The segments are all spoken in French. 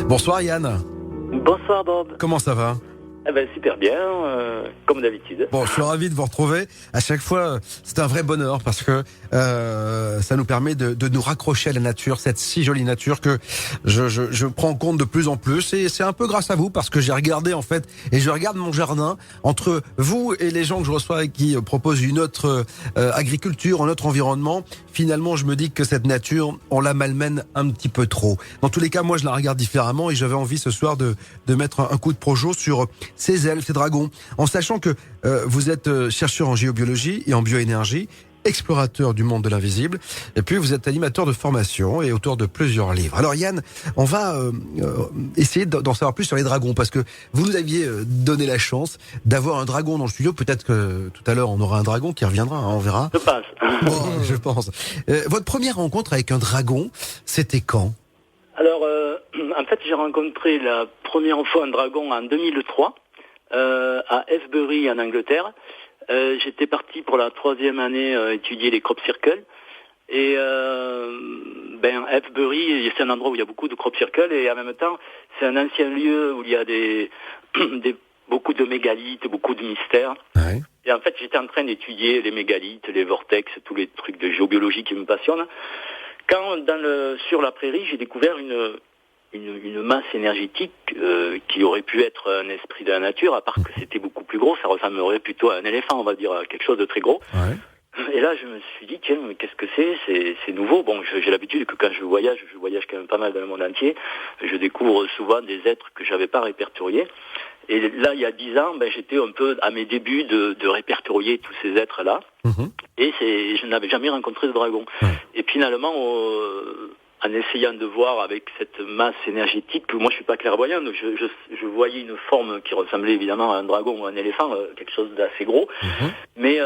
Bonsoir Yann. Bonsoir Bob. Comment ça va ? Eh ben super bien, comme d'habitude. Bon, je suis ravi de vous retrouver. À chaque fois, c'est un vrai bonheur parce que ça nous permet de nous raccrocher à la nature, cette si jolie nature que je prends en compte de plus en plus. Et c'est un peu grâce à vous parce que j'ai regardé en fait, et je regarde mon jardin entre vous et les gens que je reçois et qui proposent une autre agriculture, un autre environnement. Finalement, je me dis que cette nature, on la malmène un petit peu trop. Dans tous les cas, moi, je la regarde différemment et j'avais envie ce soir de mettre un coup de projo sur ces elfes, ces dragons, en sachant que vous êtes chercheur en géobiologie et en bioénergie, explorateur du monde de l'invisible, et puis vous êtes animateur de formation et auteur de plusieurs livres. Alors Yann, on va essayer d'en savoir plus sur les dragons, parce que vous nous aviez donné la chance d'avoir un dragon dans le studio. Peut-être que tout à l'heure on aura un dragon qui reviendra, hein, on verra. Je passe. Bon, je pense. Votre première rencontre avec un dragon, c'était quand ? Alors, en fait, j'ai rencontré la première fois un dragon en 2003 à Avebury en Angleterre. J'étais parti pour la 3e année étudier les crop circles. Et Avebury, c'est un endroit où il y a beaucoup de crop circles et en même temps, c'est un ancien lieu où il y a beaucoup de mégalithes, beaucoup de mystères. Ouais. Et en fait, j'étais en train d'étudier les mégalithes, les vortex, tous les trucs de géobiologie qui me passionnent. Quand sur la prairie, j'ai découvert une masse énergétique qui aurait pu être un esprit de la nature, à part que c'était beaucoup plus gros, ça ressemblerait plutôt à un éléphant, on va dire, à quelque chose de très gros. Ouais. Et là, je me suis dit, tiens, mais qu'est-ce que c'est nouveau. Bon, j'ai l'habitude que quand je voyage quand même pas mal dans le monde entier, je découvre souvent des êtres que j'avais pas répertoriés. Et là, il y a 10 ans, j'étais un peu à mes débuts de répertorier tous ces êtres-là. Mmh. Et je n'avais jamais rencontré de dragon. Mmh. Et finalement, en essayant de voir avec cette masse énergétique, moi je suis pas clairvoyant, donc je voyais une forme qui ressemblait évidemment à un dragon ou à un éléphant, quelque chose d'assez gros. Mmh. Mais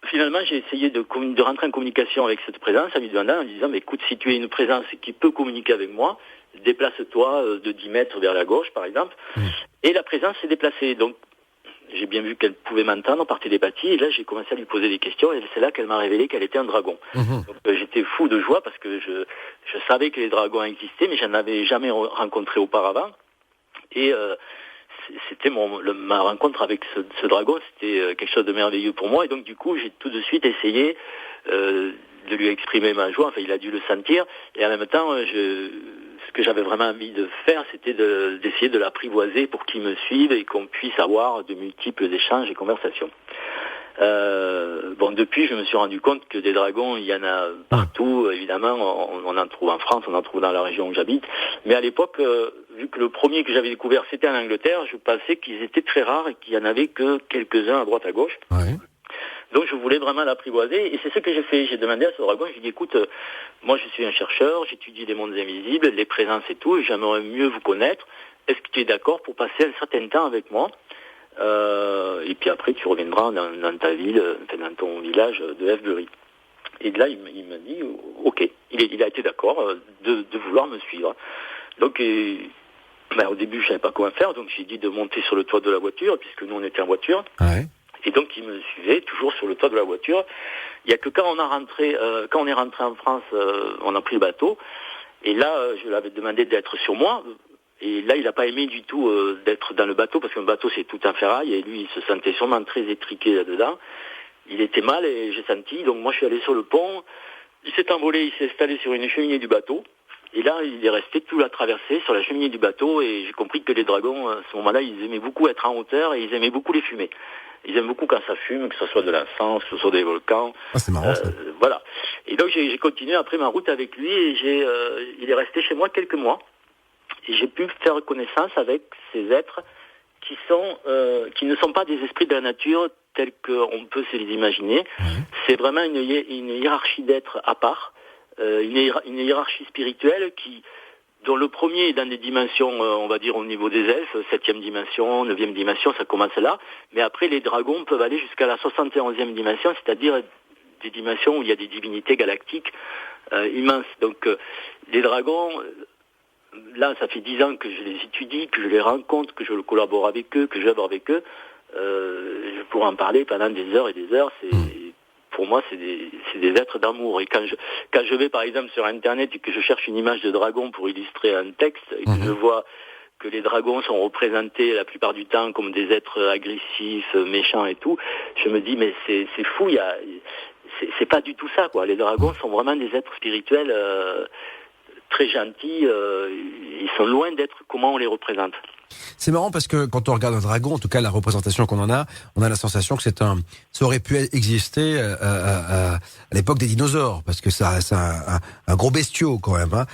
finalement, j'ai essayé de rentrer en communication avec cette présence en lui disant, mais écoute, si tu es une présence qui peut communiquer avec moi, déplace-toi de 10 mètres vers la gauche, par exemple. Mmh. Et la présence s'est déplacée. Donc, j'ai bien vu qu'elle pouvait m'entendre par télépathie. Et là, j'ai commencé à lui poser des questions. Et c'est là qu'elle m'a révélé qu'elle était un dragon. Mmh. Donc, j'étais fou de joie parce que je savais que les dragons existaient, mais je n'en avais jamais rencontré auparavant. Et c'était ma rencontre avec ce dragon, c'était quelque chose de merveilleux pour moi. Et donc, du coup, j'ai tout de suite essayé de lui exprimer ma joie. Enfin, il a dû le sentir. Et en même temps, ce que j'avais vraiment envie de faire, c'était d'essayer de l'apprivoiser pour qu'il me suive et qu'on puisse avoir de multiples échanges et conversations. Depuis, je me suis rendu compte que des dragons, il y en a partout. Évidemment, on en trouve en France, on en trouve dans la région où j'habite. Mais à l'époque, vu que le premier que j'avais découvert, c'était en Angleterre, je pensais qu'ils étaient très rares et qu'il y en avait que quelques-uns à droite à gauche. Ouais. Donc je voulais vraiment l'apprivoiser et c'est ce que j'ai fait. J'ai demandé à ce dragon, j'ai dit écoute, moi je suis un chercheur, j'étudie les mondes invisibles, les présences et tout, et j'aimerais mieux vous connaître. Est-ce que tu es d'accord pour passer un certain temps avec moi et puis après tu reviendras dans ta ville, dans ton village de Avebury. Et là il m'a dit ok, il a été d'accord de vouloir me suivre. Donc au début je savais pas comment faire, donc j'ai dit de monter sur le toit de la voiture puisque nous on était en voiture. Ouais. Et donc, il me suivait toujours sur le toit de la voiture. Il n'y a que quand on est rentré en France, on a pris le bateau. Et là, je lui avais demandé d'être sur moi. Et là, il n'a pas aimé du tout d'être dans le bateau, parce qu'un bateau, c'est tout en ferraille. Et lui, il se sentait sûrement très étriqué là-dedans. Il était mal et j'ai senti. Donc, moi, je suis allé sur le pont. Il s'est envolé, il s'est installé sur une cheminée du bateau. Et là, il est resté tout la traversée sur la cheminée du bateau. Et j'ai compris que les dragons, à ce moment-là, ils aimaient beaucoup être en hauteur et ils aimaient beaucoup les fumées. Ils aiment beaucoup quand ça fume, que ce soit de l'encens, que ce soit des volcans. Ah, c'est marrant, ça. Voilà. Et donc, j'ai continué après ma route avec lui et il est resté chez moi quelques mois. Et j'ai pu faire connaissance avec ces êtres qui ne sont pas des esprits de la nature tels qu'on peut se les imaginer. Mmh. C'est vraiment une hiérarchie d'êtres à part, une hiérarchie spirituelle dont le premier est dans des dimensions, on va dire au niveau des elfes, 7e dimension, 9e dimension, ça commence là. Mais après, les dragons peuvent aller jusqu'à la 71e dimension, c'est-à-dire des dimensions où il y a des divinités galactiques immenses. Donc, les dragons, là, ça fait 10 ans que je les étudie, que je les rencontre, que je collabore avec eux, que j'œuvre avec eux. Je pourrais en parler pendant des heures et des heures. pour moi, c'est des êtres d'amour. Et quand je vais, par exemple, sur Internet et que je cherche une image de dragon pour illustrer un texte, et que je vois que les dragons sont représentés la plupart du temps comme des êtres agressifs, méchants et tout, je me dis, mais c'est fou, c'est pas du tout ça, quoi. Les dragons sont vraiment des êtres spirituels très gentils, ils sont loin d'être comment on les représente. C'est marrant parce que quand on regarde un dragon, en tout cas la représentation qu'on en a, on a la sensation que ça aurait pu exister à l'époque des dinosaures, parce que c'est un gros bestiau quand même. Hein.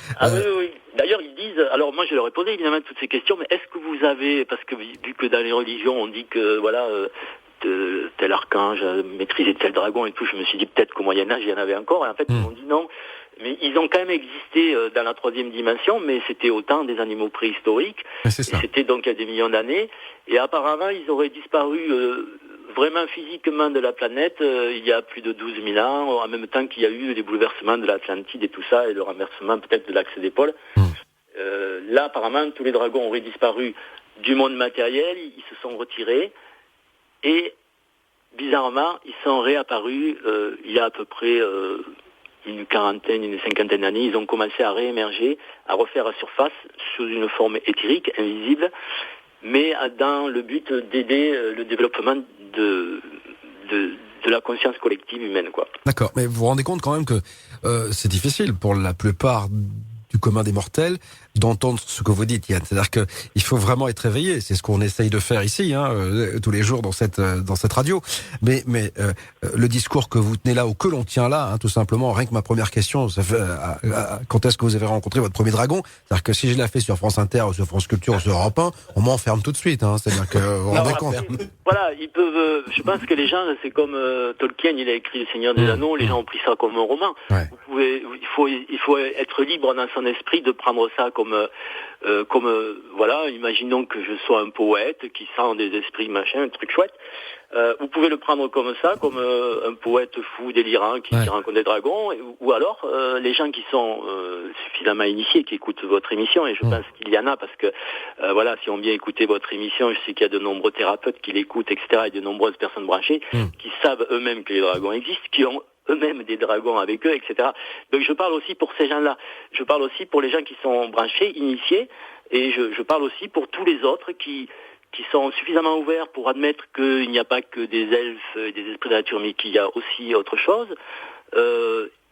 Oui. D'ailleurs, ils disent, alors moi je leur ai posé évidemment toutes ces questions, mais est-ce que vous avez, parce que vu que dans les religions on dit que voilà, tel archange maîtrisait tel dragon et tout, je me suis dit peut-être qu'au Moyen-Âge il y en avait encore, et en fait ils m'ont dit non. Mais ils ont quand même existé dans la troisième dimension, mais c'était au temps des animaux préhistoriques. C'était donc il y a des millions d'années. Et apparemment, ils auraient disparu vraiment physiquement de la planète il y a plus de 12 000 ans, en même temps qu'il y a eu les bouleversements de l'Atlantide et tout ça, et le renversement peut-être de l'axe des pôles. Là, apparemment, tous les dragons auraient disparu du monde matériel, ils se sont retirés, et bizarrement, ils sont réapparus il y a à peu près... une cinquantaine d'années, ils ont commencé à réémerger, à refaire la surface sous une forme éthérique, invisible, mais dans le but d'aider le développement de la conscience collective humaine, quoi. D'accord, mais vous vous rendez compte quand même que c'est difficile pour la plupart du commun des mortels d'entendre ce que vous dites, Yann. C'est-à-dire que il faut vraiment être éveillé. C'est ce qu'on essaye de faire ici, tous les jours dans cette radio. Mais le discours que vous tenez là ou que l'on tient là, tout simplement, rien que ma première question, ça fait, quand est-ce que vous avez rencontré votre premier dragon? C'est-à-dire que si je la fais sur France Inter ou sur France Culture ou sur Europe 1, on m'enferme tout de suite. C'est-à-dire que vous vous rendez compte. Voilà, ils peuvent. Je pense que les gens, c'est comme Tolkien, il a écrit Le Seigneur des Anneaux. Les gens ont pris ça comme un roman. Ouais. Il faut être libre dans son esprit de prendre ça comme voilà, imaginons que je sois un poète qui sent des esprits machin, un truc chouette. Vous pouvez le prendre comme ça, comme un poète fou, délirant, qui rencontre des dragons, ou alors les gens qui sont suffisamment initiés, qui écoutent votre émission, et je pense qu'il y en a, parce que voilà, si on bien écouté votre émission, je sais qu'il y a de nombreux thérapeutes qui l'écoutent, etc., et de nombreuses personnes branchées, qui savent eux-mêmes que les dragons existent, qui ont eux-mêmes des dragons avec eux, etc. Donc je parle aussi pour ces gens-là. Je parle aussi pour les gens qui sont branchés, initiés, et je parle aussi pour tous les autres qui sont suffisamment ouverts pour admettre qu'il n'y a pas que des elfes et des esprits de la nature, mais qu'il y a aussi autre chose.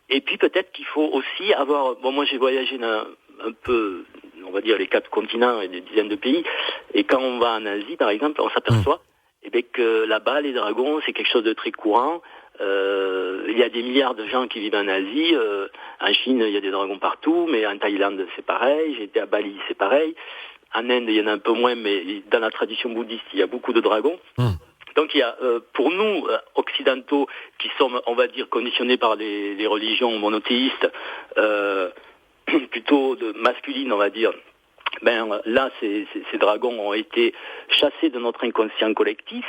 Et puis peut-être qu'il faut aussi avoir... Bon, moi j'ai voyagé dans un peu, on va dire, les 4 continents et des dizaines de pays, et quand on va en Asie, par exemple, on s'aperçoit que là-bas, les dragons, c'est quelque chose de très courant. Il y a des milliards de gens qui vivent en Asie. En Chine, il y a des dragons partout, mais en Thaïlande, c'est pareil. J'étais à Bali, c'est pareil. En Inde, il y en a un peu moins, mais dans la tradition bouddhiste, il y a beaucoup de dragons. Donc il y a, pour nous, occidentaux, qui sommes, on va dire, conditionnés par les religions monothéistes, plutôt masculines, on va dire, là, ces dragons ont été chassés de notre inconscient collectif.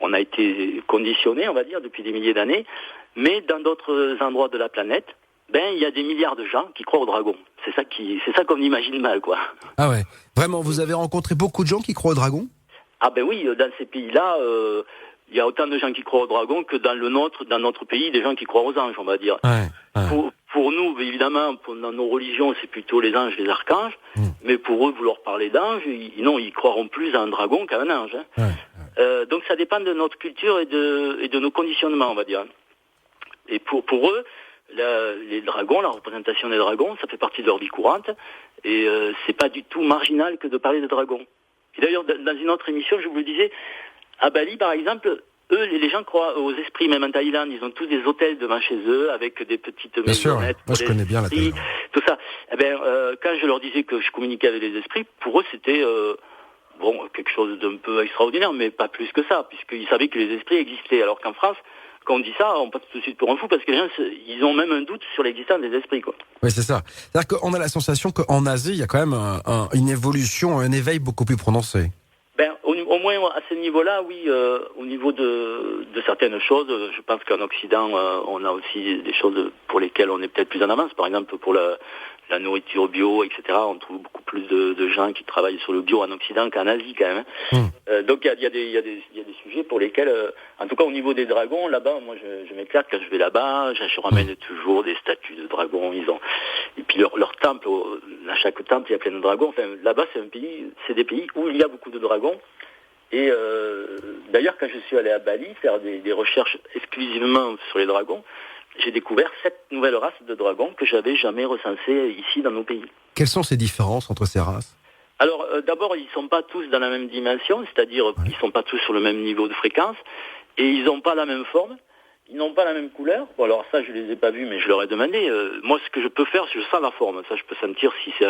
On a été conditionnés, on va dire, depuis des milliers d'années. Mais dans d'autres endroits de la planète, il y a des milliards de gens qui croient aux dragons. C'est ça qu'on imagine mal, quoi. Ah ouais. Vraiment, vous avez rencontré beaucoup de gens qui croient aux dragons? Ah ben oui, dans ces pays-là, il y a autant de gens qui croient aux dragons que dans notre pays, des gens qui croient aux anges, on va dire. Pour nous, évidemment, dans nos religions, c'est plutôt les anges, les archanges. Mais pour eux, vous leur parlez d'anges, ils croiront plus à un dragon qu'à un ange. Donc ça dépend de notre culture et de nos conditionnements, on va dire. Et pour eux, les dragons, la représentation des dragons, ça fait partie de leur vie courante. Et c'est pas du tout marginal que de parler de dragons. Et d'ailleurs, dans une autre émission, je vous le disais, à Bali, par exemple, eux, les gens croient aux esprits, même en Thaïlande, ils ont tous des hôtels devant chez eux, avec des petites maisonnettes. Moi, je connais bien la Thaïlande. Tout ça. Quand je leur disais que je communiquais avec les esprits, pour eux, c'était quelque chose d'un peu extraordinaire, mais pas plus que ça, puisqu'ils savaient que les esprits existaient. Alors qu'en France, quand on dit ça, on passe tout de suite pour un fou, parce que les gens, ils ont même un doute sur l'existence des esprits, quoi. Oui, c'est ça. C'est-à-dire qu'on a la sensation qu'en Asie, il y a quand même une évolution, un éveil beaucoup plus prononcé. Au moins à ce niveau-là, oui, au niveau de certaines choses, je pense qu'en Occident, on a aussi des choses pour lesquelles on est peut-être plus en avance. Par exemple, pour la nourriture bio, etc., on trouve beaucoup plus de gens qui travaillent sur le bio en Occident qu'en Asie, quand même. Donc il y a des sujets sujets pour lesquels, en tout cas au niveau des dragons, là-bas, moi je m'éclate quand je vais là-bas, je ramène toujours des statues de dragons, et puis leur temple, à chaque temple il y a plein de dragons, enfin là-bas c'est des pays où il y a beaucoup de dragons, et d'ailleurs quand je suis allé à Bali faire des recherches exclusivement sur les dragons, j'ai découvert 7 nouvelles races de dragons que j'avais jamais recensées ici dans nos pays. Quelles sont ces différences entre ces races ? Alors d'abord, ils sont pas tous dans la même dimension, c'est-à-dire qu'ils sont pas tous sur le même niveau de fréquence, et ils n'ont pas la même forme, ils n'ont pas la même couleur. Bon alors ça, je les ai pas vus, mais je leur ai demandé. Moi, ce que je peux faire, c'est que je sens la forme. Ça, je peux sentir si c'est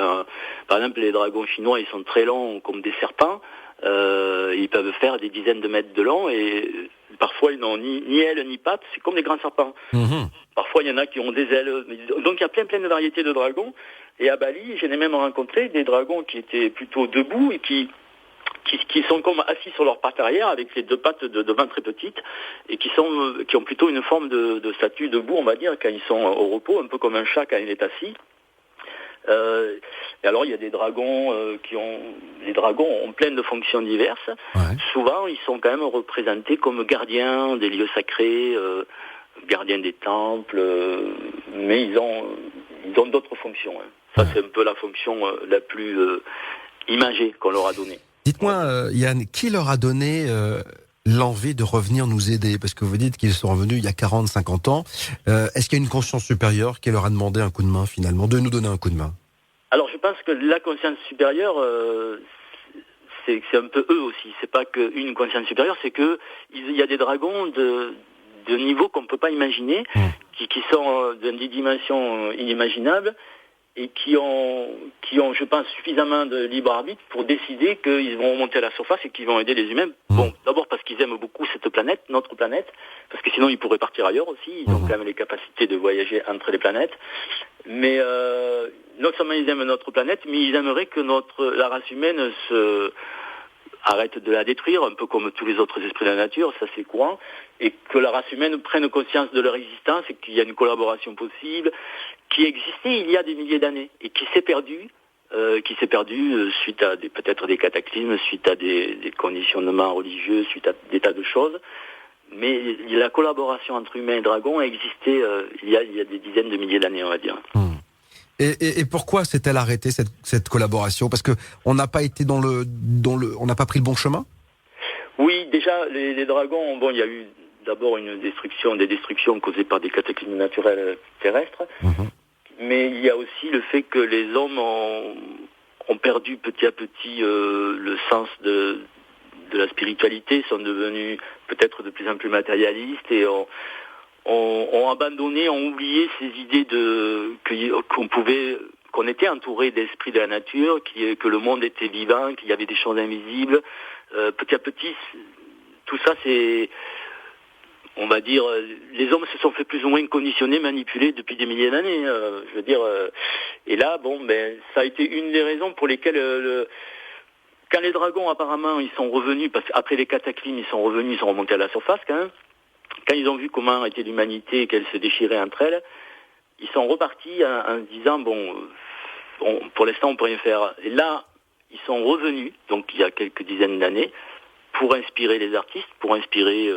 par exemple, les dragons chinois, ils sont très longs comme des serpents. Ils peuvent faire des dizaines de mètres de long et parfois ils n'ont ni ailes ni pattes, c'est comme des grands serpents. Mmh. Parfois il y en a qui ont des ailes. Donc il y a plein de variétés de dragons. Et à Bali, j'en ai même rencontré des dragons qui étaient plutôt debout et qui sont comme assis sur leurs pattes arrière avec les 2 pattes de devant très petites et qui ont plutôt une forme de statue debout, on va dire, quand ils sont au repos, un peu comme un chat quand il est assis. Et alors il y a des dragons les dragons ont plein de fonctions diverses. Ouais. Souvent ils sont quand même représentés comme gardiens des lieux sacrés, gardiens des temples, mais ils ont d'autres fonctions. Hein. Ça c'est un peu la fonction la plus imagée qu'on leur a donnée. Dites-moi Yann, qui leur a donné l'envie de revenir nous aider, parce que vous dites qu'ils sont revenus il y a 40-50 ans. Est-ce qu'il y a une conscience supérieure qui leur a demandé un coup de main finalement, de nous donner un coup de main ? Alors je pense que la conscience supérieure, c'est un peu eux aussi. C'est pas qu'une conscience supérieure, c'est que il y a des dragons de niveau qu'on ne peut pas imaginer, qui sont dans des dimensions inimaginables et qui ont, je pense, suffisamment de libre arbitre pour décider qu'ils vont monter à la surface et qu'ils vont aider les humains. Bon, d'abord parce qu'ils aiment beaucoup cette planète, notre planète, parce que sinon ils pourraient partir ailleurs aussi. Ils ont quand même les capacités de voyager entre les planètes. Mais non seulement ils aiment notre planète, mais ils aimeraient que la race humaine arrête de la détruire, un peu comme tous les autres esprits de la nature, ça c'est courant, et que la race humaine prenne conscience de leur existence et qu'il y a une collaboration possible, qui existait il y a des milliers d'années, et qui s'est perdue suite à peut-être des cataclysmes, suite à des conditionnements religieux, suite à des tas de choses. Mais la collaboration entre humains et dragons a existé il y a des dizaines de milliers d'années, on va dire. Et pourquoi s'est-elle arrêtée cette collaboration ? Parce que on n'a pas été on n'a pas pris le bon chemin ? Oui, déjà les dragons, bon, il y a eu d'abord des destructions causées par des cataclysmes naturels terrestres, mais il y a aussi le fait que les hommes ont perdu petit à petit le sens de la spiritualité, sont devenus peut-être de plus en plus matérialistes et ont abandonné, ont oublié ces idées qu'on était entouré d'esprits de la nature, que le monde était vivant, qu'il y avait des choses invisibles. Petit à petit, tout ça, on va dire, les hommes se sont fait plus ou moins conditionner, manipuler depuis des milliers d'années. Je veux dire, et là, ça a été une des raisons pour lesquelles quand les dragons, apparemment, ils sont revenus, parce qu'après les cataclysmes, ils sont remontés à la surface quand même. Quand ils ont vu comment était l'humanité et qu'elle se déchirait entre elles, ils sont repartis en se disant, pour l'instant, on peut rien faire. Et là, ils sont revenus, donc il y a quelques dizaines d'années, pour inspirer les artistes, pour inspirer,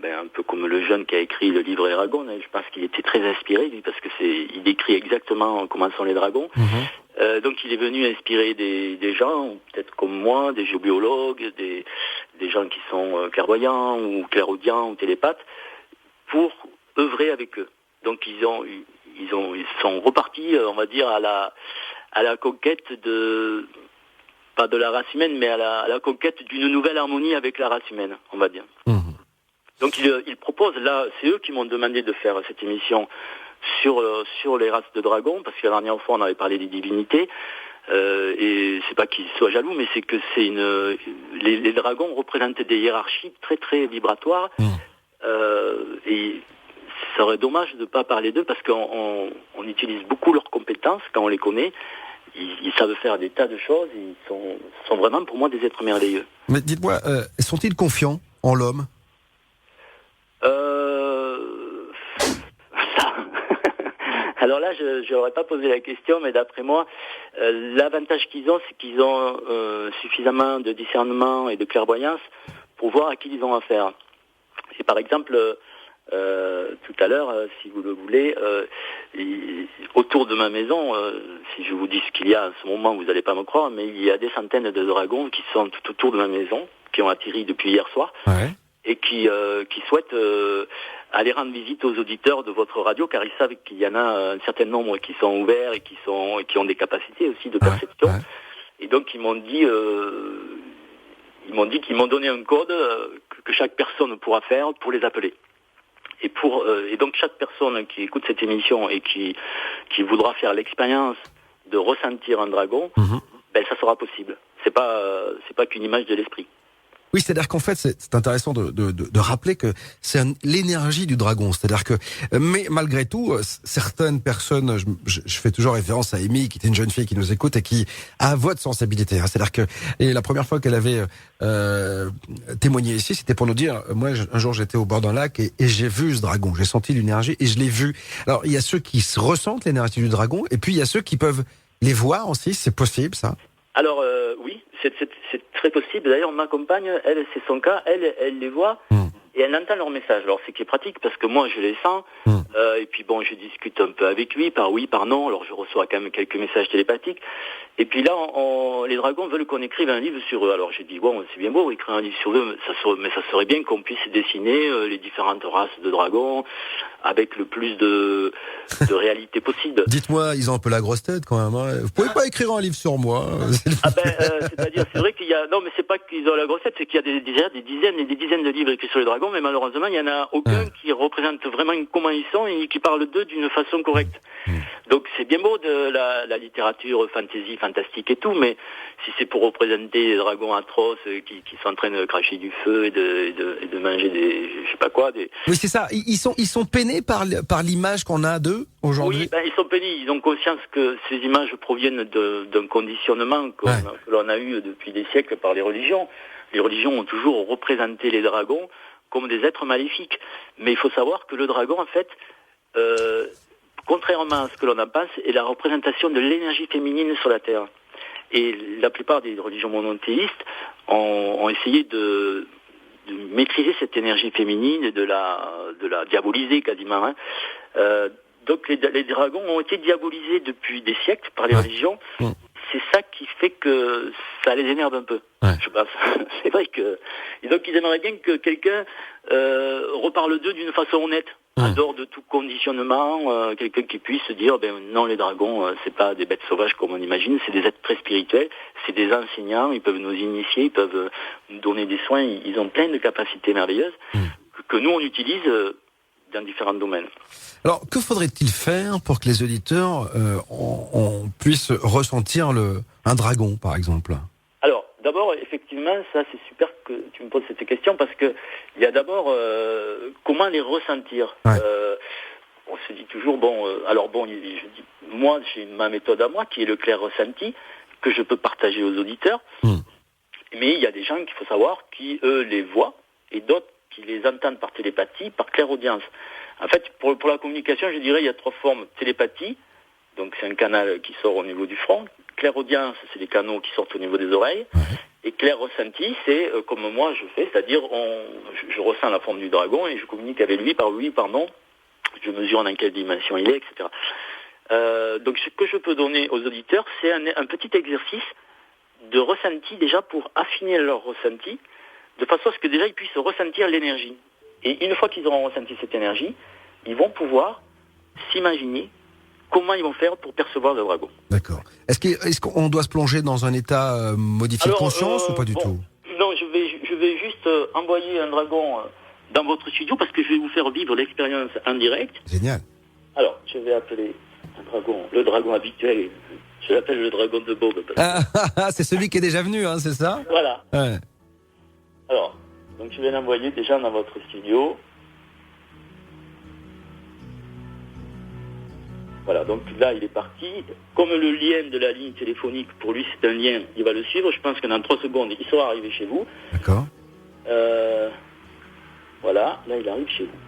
un peu comme le jeune qui a écrit le livre Eragon. Je pense qu'il était très inspiré, lui, parce que il décrit exactement comment sont les dragons. Donc il est venu inspirer des gens, peut-être comme moi, des géobiologues, des gens qui sont clairvoyants ou clairaudients ou télépathes, pour œuvrer avec eux. Donc ils sont repartis, on va dire, à la conquête pas de la race humaine, mais à la conquête d'une nouvelle harmonie avec la race humaine, on va dire. Donc ils proposent, là, c'est eux qui m'ont demandé de faire cette émission sur les races de dragons, parce que la dernière fois on avait parlé des divinités, et c'est pas qu'ils soient jaloux, mais c'est que les dragons représentent des hiérarchies très très vibratoires, et ça serait dommage de ne pas parler d'eux, parce qu'on utilise beaucoup leurs compétences quand on les connaît. Ils savent faire des tas de choses, ils sont vraiment pour moi des êtres merveilleux. Mais dites-moi, sont-ils confiants en l'homme ? Alors là, je n'aurais pas posé la question, mais d'après moi, l'avantage qu'ils ont, c'est qu'ils ont suffisamment de discernement et de clairvoyance pour voir à qui ils ont affaire. Et par exemple, tout à l'heure, si vous le voulez, autour de ma maison, si je vous dis ce qu'il y a en ce moment, vous n'allez pas me croire, mais il y a des centaines de dragons qui sont tout autour de ma maison, qui ont atterri depuis hier soir, et qui souhaitent aller rendre visite aux auditeurs de votre radio, car ils savent qu'il y en a un certain nombre qui sont ouverts et qui ont des capacités aussi de perception. Et donc ils m'ont dit qu'ils m'ont donné un code que chaque personne pourra faire pour les appeler. Et donc chaque personne qui écoute cette émission et qui voudra faire l'expérience de ressentir un dragon, ça sera possible. C'est pas qu'une image de l'esprit. Oui, c'est-à-dire qu'en fait, c'est intéressant de rappeler que c'est l'énergie du dragon. C'est-à-dire que, mais malgré tout, certaines personnes, je fais toujours référence à Amy, qui était une jeune fille qui nous écoute et qui a voix de sensibilité. C'est-à-dire que, et la première fois qu'elle avait témoigné ici, c'était pour nous dire, moi, un jour, j'étais au bord d'un lac et j'ai vu ce dragon. J'ai senti l'énergie et je l'ai vu. Alors, il y a ceux qui ressentent l'énergie du dragon et puis il y a ceux qui peuvent les voir aussi. C'est possible, ça? Alors, oui, c'est très possible. D'ailleurs, ma compagne, elle, c'est son cas, elle les voit et elle entend leur message. Alors, c'est qui est pratique parce que moi, je les sens. Et puis, bon, je discute un peu avec lui, par oui, par non. Alors, je reçois quand même quelques messages télépathiques. Et puis là, les dragons veulent qu'on écrive un livre sur eux. Alors, j'ai dit, bon, c'est bien beau écrire un livre sur eux, mais ça serait bien qu'on puisse dessiner les différentes races de dragons avec le plus de réalité possible. Dites-moi, ils ont un peu la grosse tête quand même. Hein. Vous pouvez pas écrire un livre sur moi. C'est-à-dire, c'est vrai qu'il y a... Non, mais c'est pas qu'ils ont la grosse tête, c'est qu'il y a déjà des dizaines et des dizaines de livres écrits sur les dragons, mais malheureusement, il n'y en a aucun qui représente vraiment comment ils sont et qui parle d'eux d'une façon correcte. Donc, c'est bien beau de la littérature fantasy, fantastique et tout, mais si c'est pour représenter des dragons atroces qui sont en train de cracher du feu et de manger des... je sais pas quoi, des... Oui, c'est ça. Ils sont peinés par l'image qu'on a d'eux aujourd'hui. Oui, ils sont peinés. Ils ont conscience que ces images proviennent d'un conditionnement que l'on a eu depuis des siècles par les religions. Les religions ont toujours représenté les dragons comme des êtres maléfiques. Mais il faut savoir que le dragon, en fait, contrairement à ce que l'on en pense, est la représentation de l'énergie féminine sur la Terre. Et la plupart des religions monothéistes ont essayé de maîtriser cette énergie féminine et de la diaboliser quasiment. Donc les dragons ont été diabolisés depuis des siècles par les religions. C'est ça qui fait que ça les énerve un peu. Je pense. C'est vrai que... Et donc ils aimeraient bien que quelqu'un reparle d'eux d'une façon honnête, en dehors de tout conditionnement, quelqu'un qui puisse dire, non, les dragons, c'est pas des bêtes sauvages comme on imagine, c'est des êtres très spirituels, c'est des enseignants, ils peuvent nous initier, ils peuvent nous donner des soins, ils ont plein de capacités merveilleuses que nous on utilise dans différents domaines. Alors, que faudrait-il faire pour que les auditeurs on puisse ressentir un dragon, par exemple? Alors, d'abord, effectivement, ça c'est super que tu me poses cette question parce que il y a d'abord comment les ressentir. On se dit toujours moi j'ai ma méthode à moi qui est le clair ressenti que je peux partager aux auditeurs. Mais il y a des gens qu'il faut savoir qui eux les voient et d'autres qui les entendent par télépathie, par clairaudience. En fait, pour la communication, je dirais il y a 3 formes. Télépathie, donc c'est un canal qui sort au niveau du front. Clairaudience, c'est les canaux qui sortent au niveau des oreilles. Et clair ressenti, c'est comme moi je fais, c'est-à-dire je ressens la forme du dragon et je communique avec lui par oui, par non. Je mesure dans quelle dimension il est, etc. Donc ce que je peux donner aux auditeurs, c'est un petit exercice de ressenti déjà pour affiner leur ressenti, de façon à ce que déjà ils puissent ressentir l'énergie. Et une fois qu'ils auront ressenti cette énergie, ils vont pouvoir s'imaginer comment ils vont faire pour percevoir le dragon. D'accord. Est-ce qu'on doit se plonger dans un état modifié de conscience ou pas du tout? Non, je vais juste envoyer un dragon dans votre studio parce que je vais vous faire vivre l'expérience en direct. Génial. Alors, je vais appeler le dragon habituel. Je l'appelle le dragon de Bob. C'est celui qui est déjà venu, hein, c'est ça? Voilà. Alors, donc je vais l'envoyer déjà dans votre studio. Voilà, donc là, il est parti. Comme le lien de la ligne téléphonique, pour lui, c'est un lien, il va le suivre. Je pense que dans 3 secondes, il sera arrivé chez vous. D'accord. Voilà, là, il arrive chez vous.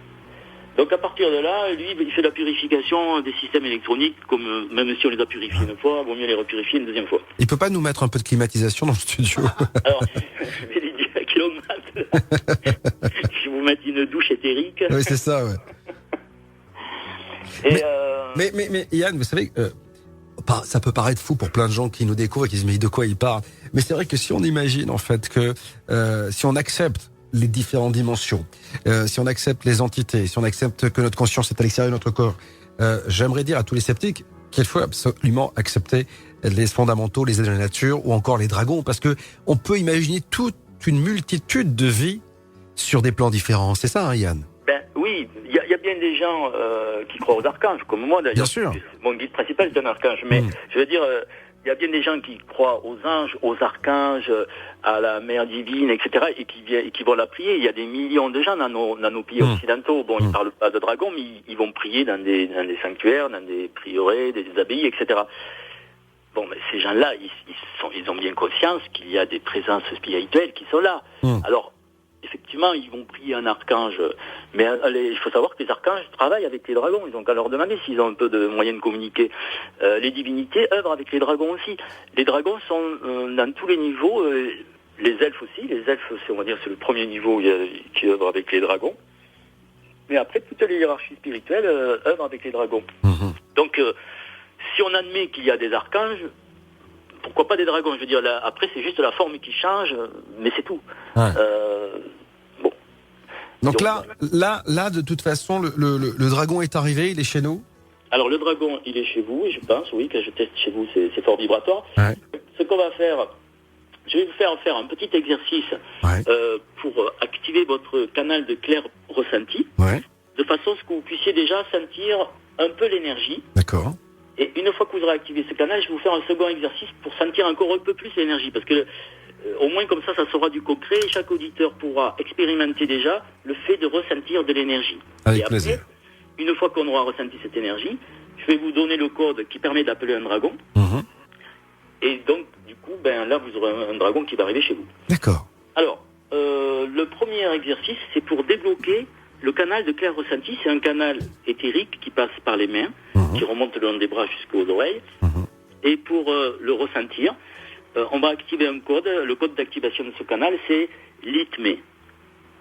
Donc, à partir de là, lui, il fait la purification des systèmes électroniques, comme même si on les a purifiés une fois, il vaut mieux les repurifier une deuxième fois. Il peut pas nous mettre un peu de climatisation dans le studio? Alors, je vais lui dire qu'il augmente Je vous mette une douche éthérique. Oui, c'est ça, ouais. Et Mais Yann, vous savez, ça peut paraître fou pour plein de gens qui nous découvrent et qui se disent mais de quoi il parle. Mais c'est vrai que si on imagine en fait que si on accepte les différentes dimensions, si on accepte les entités, si on accepte que notre conscience est à l'extérieur de notre corps, j'aimerais dire à tous les sceptiques qu'il faut absolument accepter les fondamentaux, les aides de la nature ou encore les dragons, parce que on peut imaginer toute une multitude de vies sur des plans différents. C'est ça, hein, Yann? ben oui, il y a bien des gens qui croient aux archanges, comme moi d'ailleurs. Bien sûr. Mon guide principal est un archange, mais je veux dire, il y a bien des gens qui croient aux anges, aux archanges, à la mère divine, etc., et qui vont la prier. Il y a des millions de gens dans nos pays occidentaux. Bon, ils parlent pas de dragons, mais ils vont prier dans des sanctuaires, dans des prieurés, des abbayes, etc. Bon, mais ces gens-là, ils ont bien conscience qu'il y a des présences spirituelles qui sont là. Alors, effectivement, ils vont prier un archange, mais il faut savoir que les archanges travaillent avec les dragons. Ils ont qu'à leur demander s'ils ont un peu de moyens de communiquer. Les divinités œuvrent avec les dragons aussi. Les dragons sont dans tous les niveaux. Les elfes aussi. Les elfes, c'est le premier niveau qui œuvre avec les dragons. Mais après, toutes les hiérarchies spirituelles œuvrent avec les dragons. Donc, si on admet qu'il y a des archanges, pourquoi pas des dragons? Je veux dire, là, après, c'est juste la forme qui change, mais c'est tout. Ouais. Bon. Donc là, de toute façon, le dragon est arrivé, il est chez nous. Alors, le dragon, il est chez vous, et je pense, oui, que je teste chez vous, c'est fort vibratoire. Ouais. Ce qu'on va faire, je vais vous faire un petit exercice pour activer votre canal de clair ressenti, de façon à ce que vous puissiez déjà sentir un peu l'énergie. D'accord. Et une fois que vous aurez activé ce canal, je vais vous faire un second exercice pour sentir encore un peu plus l'énergie. Parce que au moins comme ça sera du concret. Chaque auditeur pourra expérimenter déjà le fait de ressentir de l'énergie. Avec et après, plaisir. Une fois qu'on aura ressenti cette énergie, je vais vous donner le code qui permet d'appeler un dragon. Et donc, du coup, là, vous aurez un dragon qui va arriver chez vous. D'accord. Alors, le premier exercice, c'est pour débloquer le canal de clair ressenti. C'est un canal éthérique qui passe par les mains, qui remonte le long des bras jusqu'aux oreilles. Et pour le ressentir, on va activer un code. Le code d'activation de ce canal, c'est l'ITME.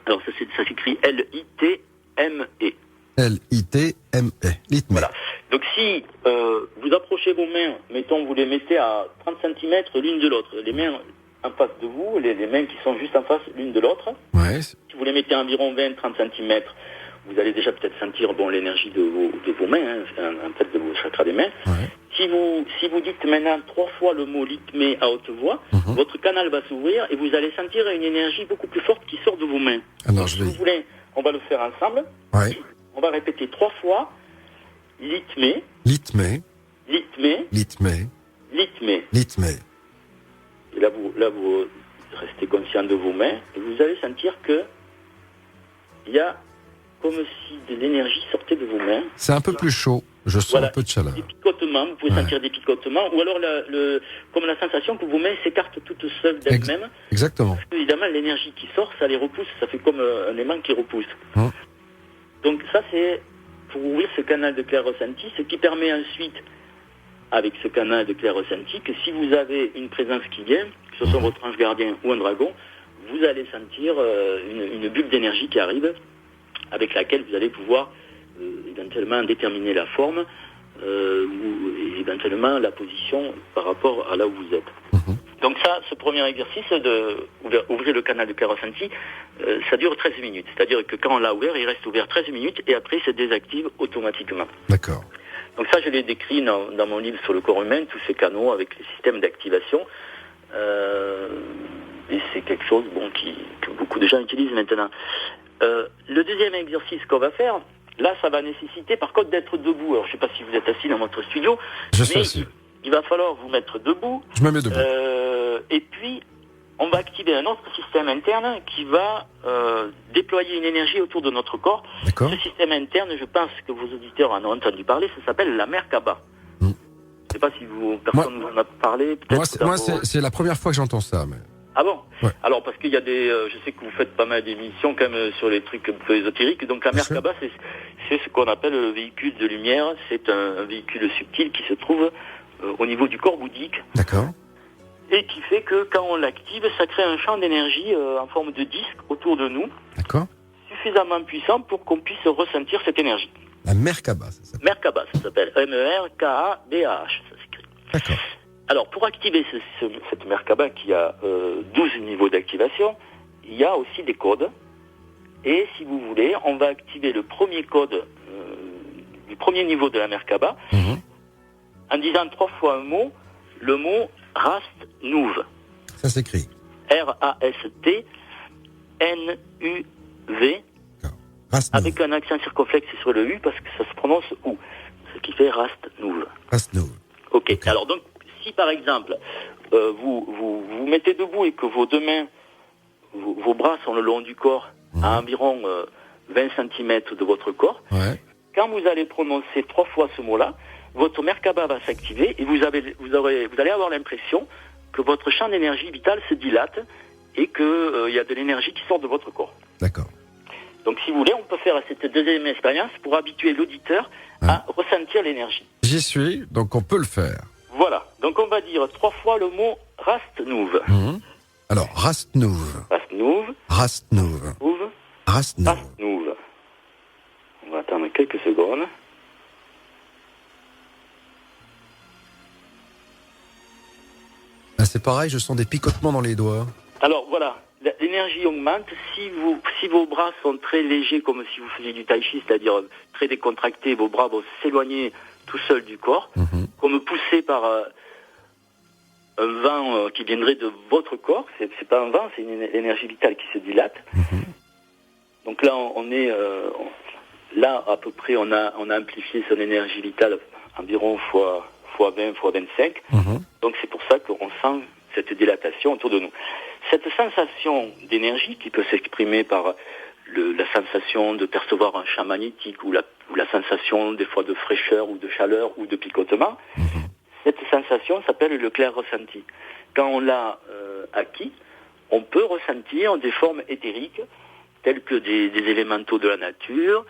Alors, ça s'écrit L-I-T-M-E. L-I-T-M-E. L'ITME. Voilà. Donc, si vous approchez vos mains, mettons, vous les mettez à 30 cm l'une de l'autre, les mains en face de vous, les mains qui sont juste en face l'une de l'autre. Ouais. Si vous les mettez à environ 20-30 cm, vous allez déjà peut-être sentir l'énergie de vos mains, en fait de vos chakras des mains. Ouais. Si vous dites maintenant 3 fois le mot litmé à haute voix, votre canal va s'ouvrir et vous allez sentir une énergie beaucoup plus forte qui sort de vos mains. Alors, donc, si vous voulez, on va le faire ensemble. Ouais. On va répéter 3 fois litmé, L'ITME. litmé, L'ITME. litmé. L'ITME. Et là, vous restez conscient de vos mains et vous allez sentir que il y a comme si de l'énergie sortait de vos mains. C'est un peu plus chaud. Je sens un peu de chaleur. Des picotements, vous pouvez sentir des picotements, ou alors comme la sensation que vos mains s'écartent toutes seules d'elles-mêmes. Exactement. Parce que, évidemment, l'énergie qui sort, ça les repousse, ça fait comme un aimant qui repousse. Donc ça, c'est pour ouvrir ce canal de clair ressenti, ce qui permet ensuite, avec ce canal de clair ressenti, que si vous avez une présence qui vient, que ce soit votre ange gardien ou un dragon, vous allez sentir une bulle d'énergie qui arrive, avec laquelle vous allez pouvoir éventuellement déterminer la forme ou éventuellement la position par rapport à là où vous êtes. Donc ça, ce premier exercice d'ouvrir le canal de clair ressenti, ça dure 13 minutes. C'est-à-dire que quand on l'a ouvert, il reste ouvert 13 minutes et après il se désactive automatiquement. D'accord. Donc ça, je l'ai décrit dans mon livre sur le corps humain, tous ces canaux avec les systèmes d'activation. Et c'est quelque chose que beaucoup de gens utilisent maintenant. Le deuxième exercice qu'on va faire, là, ça va nécessiter par contre d'être debout. Alors, je ne sais pas si vous êtes assis dans votre studio, mais il va falloir vous mettre debout. Je me mets debout. Et puis, on va activer un autre système interne qui va déployer une énergie autour de notre corps. D'accord. Ce système interne, je pense que vos auditeurs en ont entendu parler, ça s'appelle la Merkaba. Je ne sais pas si personne vous en a parlé. Moi, c'est la première fois que j'entends ça. Mais... Ah bon? Ouais. Alors, parce qu'il y a je sais que vous faites pas mal d'émissions quand même sur les trucs un peu ésotériques. Donc, la Merkaba, c'est ce qu'on appelle le véhicule de lumière. C'est un véhicule subtil qui se trouve au niveau du corps bouddhique. D'accord. et qui fait que quand on l'active, ça crée un champ d'énergie en forme de disque autour de nous, D'accord. suffisamment puissant pour qu'on puisse ressentir cette énergie. La Merkaba, ça s'appelle. Merkaba, ça s'appelle M-E-R-K-A-B-A-H, ça s'écrit. D'accord. Alors, pour activer cette Merkaba qui a 12 niveaux d'activation, il y a aussi des codes. Et si vous voulez, on va activer le premier code du premier niveau de la Merkaba en disant 3 fois un mot, le mot Rast-Nouv. Ça s'écrit. R-A-S-T-N-U-V. Rast-Nouv. Avec un accent circonflexe sur le U parce que ça se prononce OU. Ce qui fait Rast-Nouv. Rast-Nouv. Ok. Alors donc, si par exemple, vous mettez debout et que vos deux mains, vos bras sont le long du corps, à environ 20 cm de votre corps, quand vous allez prononcer 3 fois ce mot-là, votre Merkaba va s'activer et vous allez avoir l'impression que votre champ d'énergie vitale se dilate et qu'il y a de l'énergie qui sort de votre corps. D'accord. Donc si vous voulez, on peut faire cette deuxième expérience pour habituer l'auditeur à ressentir l'énergie. J'y suis, donc on peut le faire. Voilà, donc on va dire 3 fois le mot Rast-Nouv. Alors, Rast-Nouv. Rast-Nouv. Rast-Nouv. Rast-Nouv. Rast-Nouv. On va attendre quelques secondes. Ah, c'est pareil, je sens des picotements dans les doigts. Alors voilà, l'énergie augmente. Si vos bras sont très légers, comme si vous faisiez du tai chi, c'est-à-dire très décontractés, vos bras vont s'éloigner tout seuls du corps, comme poussés par un vent qui viendrait de votre corps. C'est pas un vent, c'est une énergie vitale qui se dilate. Donc là, on est là à peu près, on a amplifié son énergie vitale environ fois 20, fois 25. Donc c'est pour ça qu'on sent cette dilatation autour de nous. Cette sensation d'énergie qui peut s'exprimer par la sensation de percevoir un champ magnétique ou la sensation des fois de fraîcheur ou de chaleur ou de picotement, cette sensation s'appelle le clair ressenti. Quand on l'a acquis, on peut ressentir des formes éthériques telles que des élémentaux de la nature,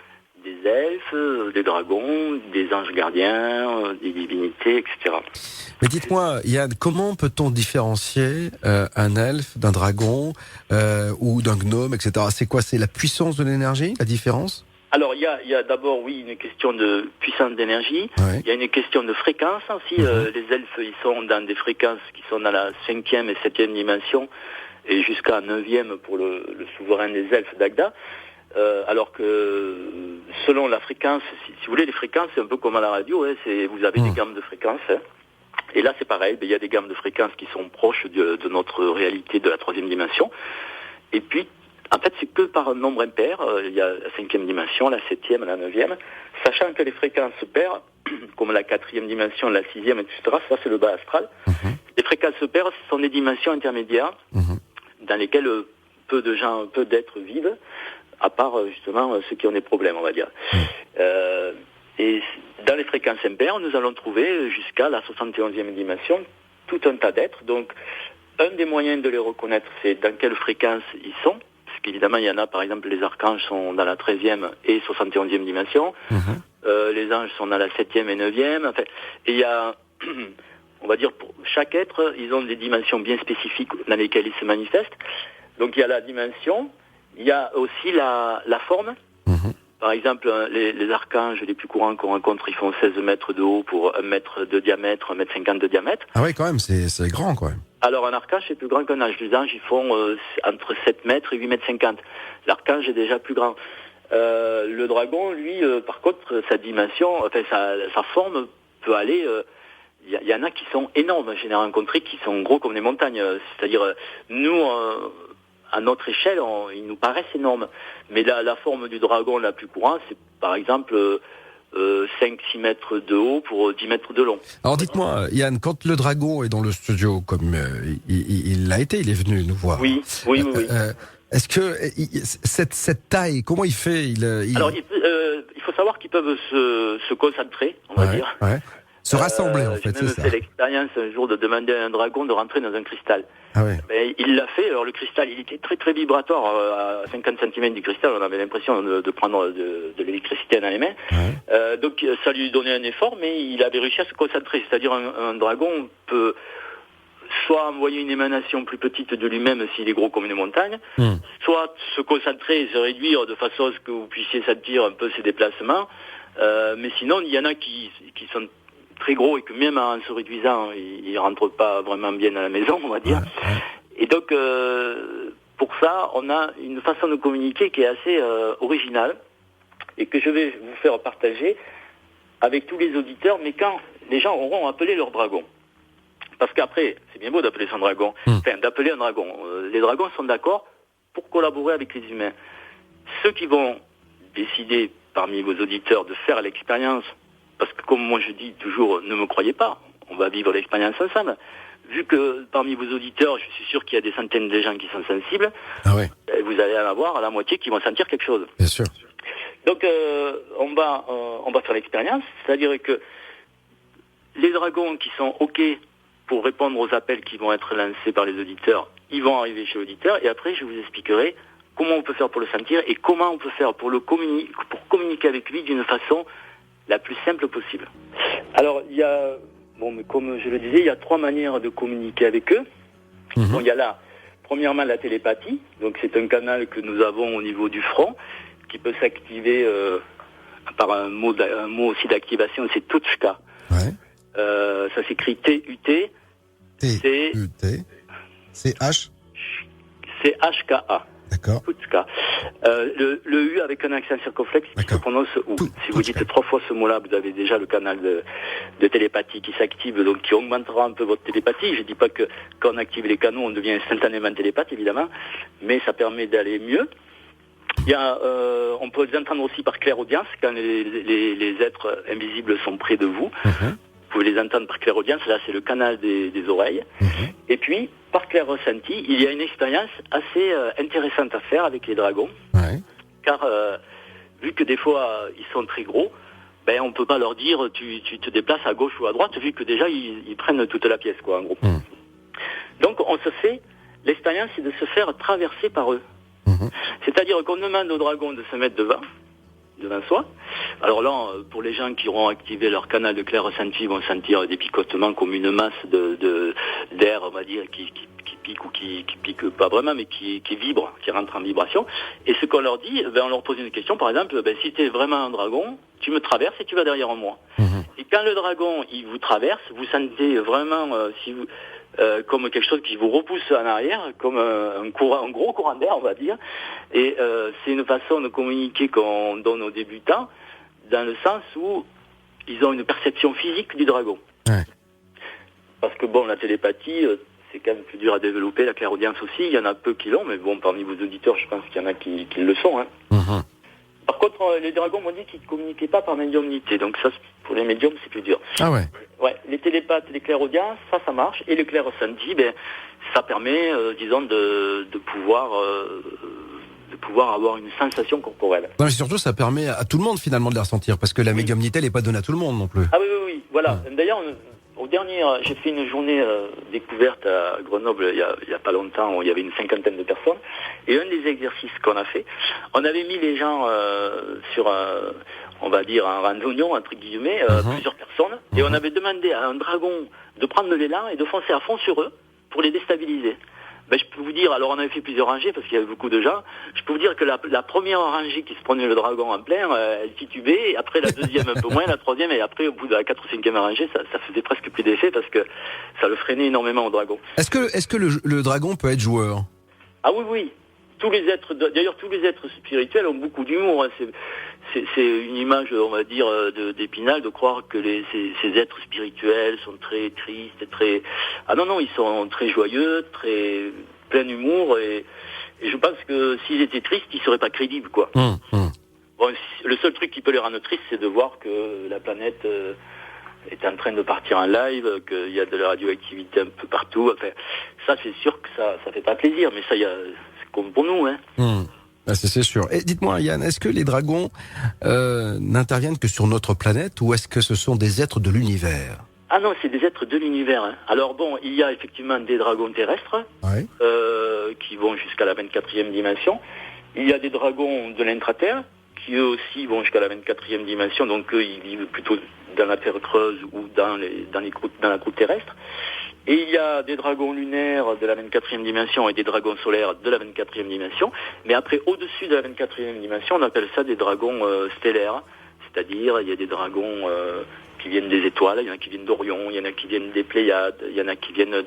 des elfes, des dragons, des anges gardiens, des divinités, etc. Mais dites-moi, Yann, comment peut-on différencier un elfe d'un dragon ou d'un gnome, etc. C'est quoi? C'est la puissance de l'énergie, la différence? Alors, il y a d'abord, oui, une question de puissance d'énergie. Il y a une question de fréquence aussi. Les elfes, ils sont dans des fréquences qui sont dans la 5e et 7e dimension et jusqu'à 9e pour le souverain des elfes d'Agda. Alors que selon la fréquence, si vous voulez, les fréquences, c'est un peu comme à la radio, vous avez des gammes de fréquences. Et là, c'est pareil, il y a des gammes de fréquences qui sont proches de notre réalité de la 3e dimension. Et puis, en fait, c'est que par un nombre impair. Il y a la 5e dimension, la 7e, la 9e. Sachant que les fréquences paires, comme la 4e dimension, la 6e, etc., ça c'est le bas astral. Les fréquences paires, ce sont des dimensions intermédiaires dans lesquelles peu d'êtres vivent, à part justement ceux qui ont des problèmes, on va dire. Et dans les fréquences impaires, nous allons trouver jusqu'à la 71e dimension tout un tas d'êtres. Donc, un des moyens de les reconnaître, c'est dans quelle fréquence ils sont. Parce qu'évidemment, il y en a, par exemple, les archanges sont dans la 13e et 71e dimension. Les anges sont dans la 7e et 9e. Enfin, et il y a, on va dire, pour chaque être, ils ont des dimensions bien spécifiques dans lesquelles ils se manifestent. Donc, il y a la dimension. Il y a aussi la forme. Par exemple, les archanges les plus courants qu'on rencontre, ils font 16 mètres de haut pour 1 mètre de diamètre, 1 mètre 50 de diamètre. Ah oui, quand même, c'est grand, quoi. Alors, un archange, c'est plus grand qu'un ange. Les anges, ils font entre 7 mètres et 8 mètres 50. L'archange est déjà plus grand. Le dragon, lui, par contre, sa dimension, enfin, sa forme peut aller... Il y en a qui sont énormes. J'en ai rencontré qui sont gros comme des montagnes. C'est-à-dire, nous... à notre échelle, ils nous paraissent énormes. Mais la forme du dragon la plus courante, c'est par exemple 5-6 mètres de haut pour 10 mètres de long. Alors dites-moi, Yann, quand le dragon est dans le studio, comme il l'a été, il est venu nous voir. Oui. Est-ce que cette taille, comment il fait Alors, il faut savoir qu'ils peuvent se concentrer, on va dire. Se rassembler, en fait, c'est ça. J'ai même fait l'expérience un jour de demander à un dragon de rentrer dans un cristal. Mais il l'a fait. Alors le cristal, il était très très vibratoire. À 50 cm du cristal, on avait l'impression de prendre de l'électricité dans les mains. Donc ça lui donnait un effort, mais il avait réussi à se concentrer. C'est-à-dire un dragon peut soit envoyer une émanation plus petite de lui-même s'il est gros comme une montagne, soit se concentrer et se réduire de façon à ce que vous puissiez sentir un peu ses déplacements. Mais sinon, il y en a qui sont très gros et que même en se réduisant, ils rentrent pas vraiment bien à la maison, on va dire. Et donc, pour ça, on a une façon de communiquer qui est assez originale et que je vais vous faire partager avec tous les auditeurs, mais quand les gens auront appelé leur dragon. Parce qu'après, c'est bien beau d'appeler son dragon, d'appeler un dragon. Les dragons sont d'accord pour collaborer avec les humains. Ceux qui vont décider parmi vos auditeurs de faire l'expérience, parce que comme moi je dis toujours, ne me croyez pas, on va vivre l'expérience ensemble. Vu que parmi vos auditeurs, je suis sûr qu'il y a des centaines de gens qui sont sensibles, vous allez en avoir à la moitié qui vont sentir quelque chose. Bien sûr. Donc on va faire l'expérience, c'est-à-dire que les dragons qui sont OK pour répondre aux appels qui vont être lancés par les auditeurs, ils vont arriver chez l'auditeur et après je vous expliquerai comment on peut faire pour le sentir et comment on peut faire pour communiquer avec lui d'une façon la plus simple possible. Alors il y a, mais comme je le disais, il y a 3 manières de communiquer avec eux. Bon, il y a là, premièrement la télépathie, donc c'est un canal que nous avons au niveau du front qui peut s'activer par un mot aussi d'activation, c'est Tutchka. Ça s'écrit T-U-T. T-U-T. C-H. C-H-K-A. D'accord. Tutchka. Le U avec un accent circonflexe qui se prononce OU. Si vous dites 3 fois ce mot-là, vous avez déjà le canal de télépathie qui s'active, donc qui augmentera un peu votre télépathie. Je ne dis pas que quand on active les canaux, on devient instantanément télépathe, évidemment, mais ça permet d'aller mieux. Il y a, on peut les entendre aussi par clairaudience quand les êtres invisibles sont près de vous. Vous pouvez les entendre par clairaudience, là c'est le canal des oreilles. Et puis, par clair ressenti, il y a une expérience assez intéressante à faire avec les dragons. Car, vu que des fois ils sont très gros, on ne peut pas leur dire tu te déplaces à gauche ou à droite, vu que déjà ils prennent toute la pièce, quoi, en gros. Donc l'expérience c'est de se faire traverser par eux. C'est-à-dire qu'on demande aux dragons de se mettre devant soi. Alors là, pour les gens qui auront activé leur canal de clair ressenti, ils vont sentir des picotements comme une masse d'air, on va dire, qui pique ou qui pique pas vraiment, mais qui vibre, qui rentre en vibration. Et ce qu'on leur dit, on leur pose une question, par exemple, si tu es vraiment un dragon, tu me traverses et tu vas derrière moi. Et quand le dragon, il vous traverse, vous sentez vraiment, comme quelque chose qui vous repousse en arrière, comme un gros courant d'air, on va dire. Et c'est une façon de communiquer qu'on donne aux débutants, dans le sens où ils ont une perception physique du dragon. Parce que la télépathie, c'est quand même plus dur à développer, la clairaudience aussi, il y en a peu qui l'ont, mais parmi vos auditeurs, je pense qu'il y en a qui le sont. Par contre, les dragons m'ont dit qu'ils ne communiquaient pas par médiumnité, donc ça, pour les médiums, c'est plus dur. Les télépathes, les clairaudiences, ça marche, et le clair ressenti, ça permet, disons, de pouvoir avoir une sensation corporelle. Non, mais surtout, ça permet à tout le monde finalement de la ressentir, parce que la médiumnité, elle n'est pas donnée à tout le monde non plus. Oui, voilà. D'ailleurs, au dernier, j'ai fait une journée découverte à Grenoble il y a pas longtemps, où il y avait une 50aine de personnes, et un des exercices qu'on a fait, on avait mis les gens sur on va dire un randonnion, entre guillemets, plusieurs personnes, et on avait demandé à un dragon de prendre l'élan et de foncer à fond sur eux pour les déstabiliser. Je peux vous dire, alors on avait fait plusieurs rangées parce qu'il y avait beaucoup de gens, je peux vous dire que la première rangée qui se prenait le dragon en plein, elle titubait, et après la deuxième un peu moins, la troisième, et après au bout de la 4e ou 5e rangée, ça faisait presque plus d'effet parce que ça le freinait énormément au dragon. Est-ce que le dragon peut être joueur ? Ah oui. Tous les êtres spirituels ont beaucoup d'humour. C'est une image, on va dire, d'Épinal, de croire que ces êtres spirituels sont très tristes, très... Ah non, ils sont très joyeux, très pleins d'humour, et je pense que s'ils étaient tristes, ils seraient pas crédibles, quoi. Le seul truc qui peut les rendre tristes, c'est de voir que la planète est en train de partir en live, qu'il y a de la radioactivité un peu partout. Enfin, ça, c'est sûr que ça fait pas plaisir, mais ça, c'est comme pour nous, C'est sûr. Et dites-moi, Yann, est-ce que les dragons n'interviennent que sur notre planète, ou est-ce que ce sont des êtres de l'univers ? Ah non, c'est des êtres de l'univers. Alors il y a effectivement des dragons terrestres qui vont jusqu'à la 24e dimension. Il y a des dragons de l'intraterre qui eux aussi vont jusqu'à la 24e dimension. Donc eux, ils vivent plutôt dans la terre creuse ou dans la croûte terrestre. Et il y a des dragons lunaires de la 24e dimension et des dragons solaires de la 24e dimension. Mais après, au-dessus de la 24e dimension, on appelle ça des dragons stellaires. C'est-à-dire, il y a des dragons qui viennent des étoiles, il y en a qui viennent d'Orion, il y en a qui viennent des Pléiades, il y en a qui viennent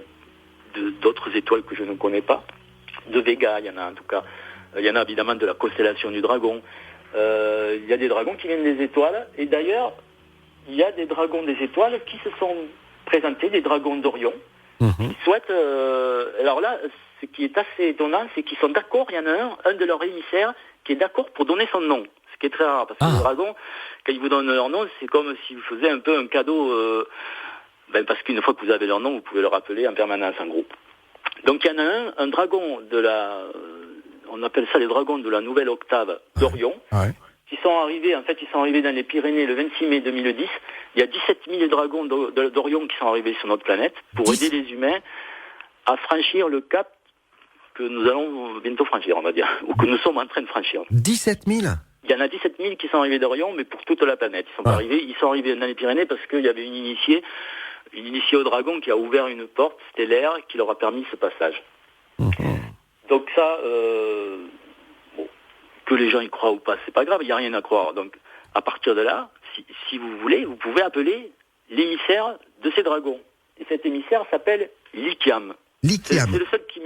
d'autres étoiles que je ne connais pas. De Vega, il y en a en tout cas. Il y en a évidemment de la constellation du dragon. Il y a des dragons qui viennent des étoiles. Et d'ailleurs, il y a des dragons des étoiles qui se sont présentés, des dragons d'Orion, qui souhaitent... alors là, ce qui est assez étonnant, c'est qu'ils sont d'accord, il y en a un de leurs émissaires, qui est d'accord pour donner son nom. Ce qui est très rare, parce que les dragons, quand ils vous donnent leur nom, c'est comme si vous faisiez un peu un cadeau... parce qu'une fois que vous avez leur nom, vous pouvez le rappeler en permanence, en groupe. Donc il y en a un dragon de la... on appelle ça les dragons de la nouvelle octave d'Orion, qui sont arrivés, dans les Pyrénées le 26 mai 2010. Il y a 17 000 dragons d'Orion qui sont arrivés sur notre planète pour aider les humains à franchir le cap que nous allons bientôt franchir, on va dire, ou que nous sommes en train de franchir. 17 000 ? Il y en a 17 000 qui sont arrivés d'Orion, mais pour toute la planète. Ils sont arrivés dans les Pyrénées parce qu'il y avait une initiée au dragon qui a ouvert une porte stellaire qui leur a permis ce passage. Donc ça, que les gens y croient ou pas, c'est pas grave, il n'y a rien à croire. Donc à partir de là, si vous voulez, vous pouvez appeler l'émissaire de ces dragons. Et cet émissaire s'appelle Lykiam. Lykiam. C'est le seul qui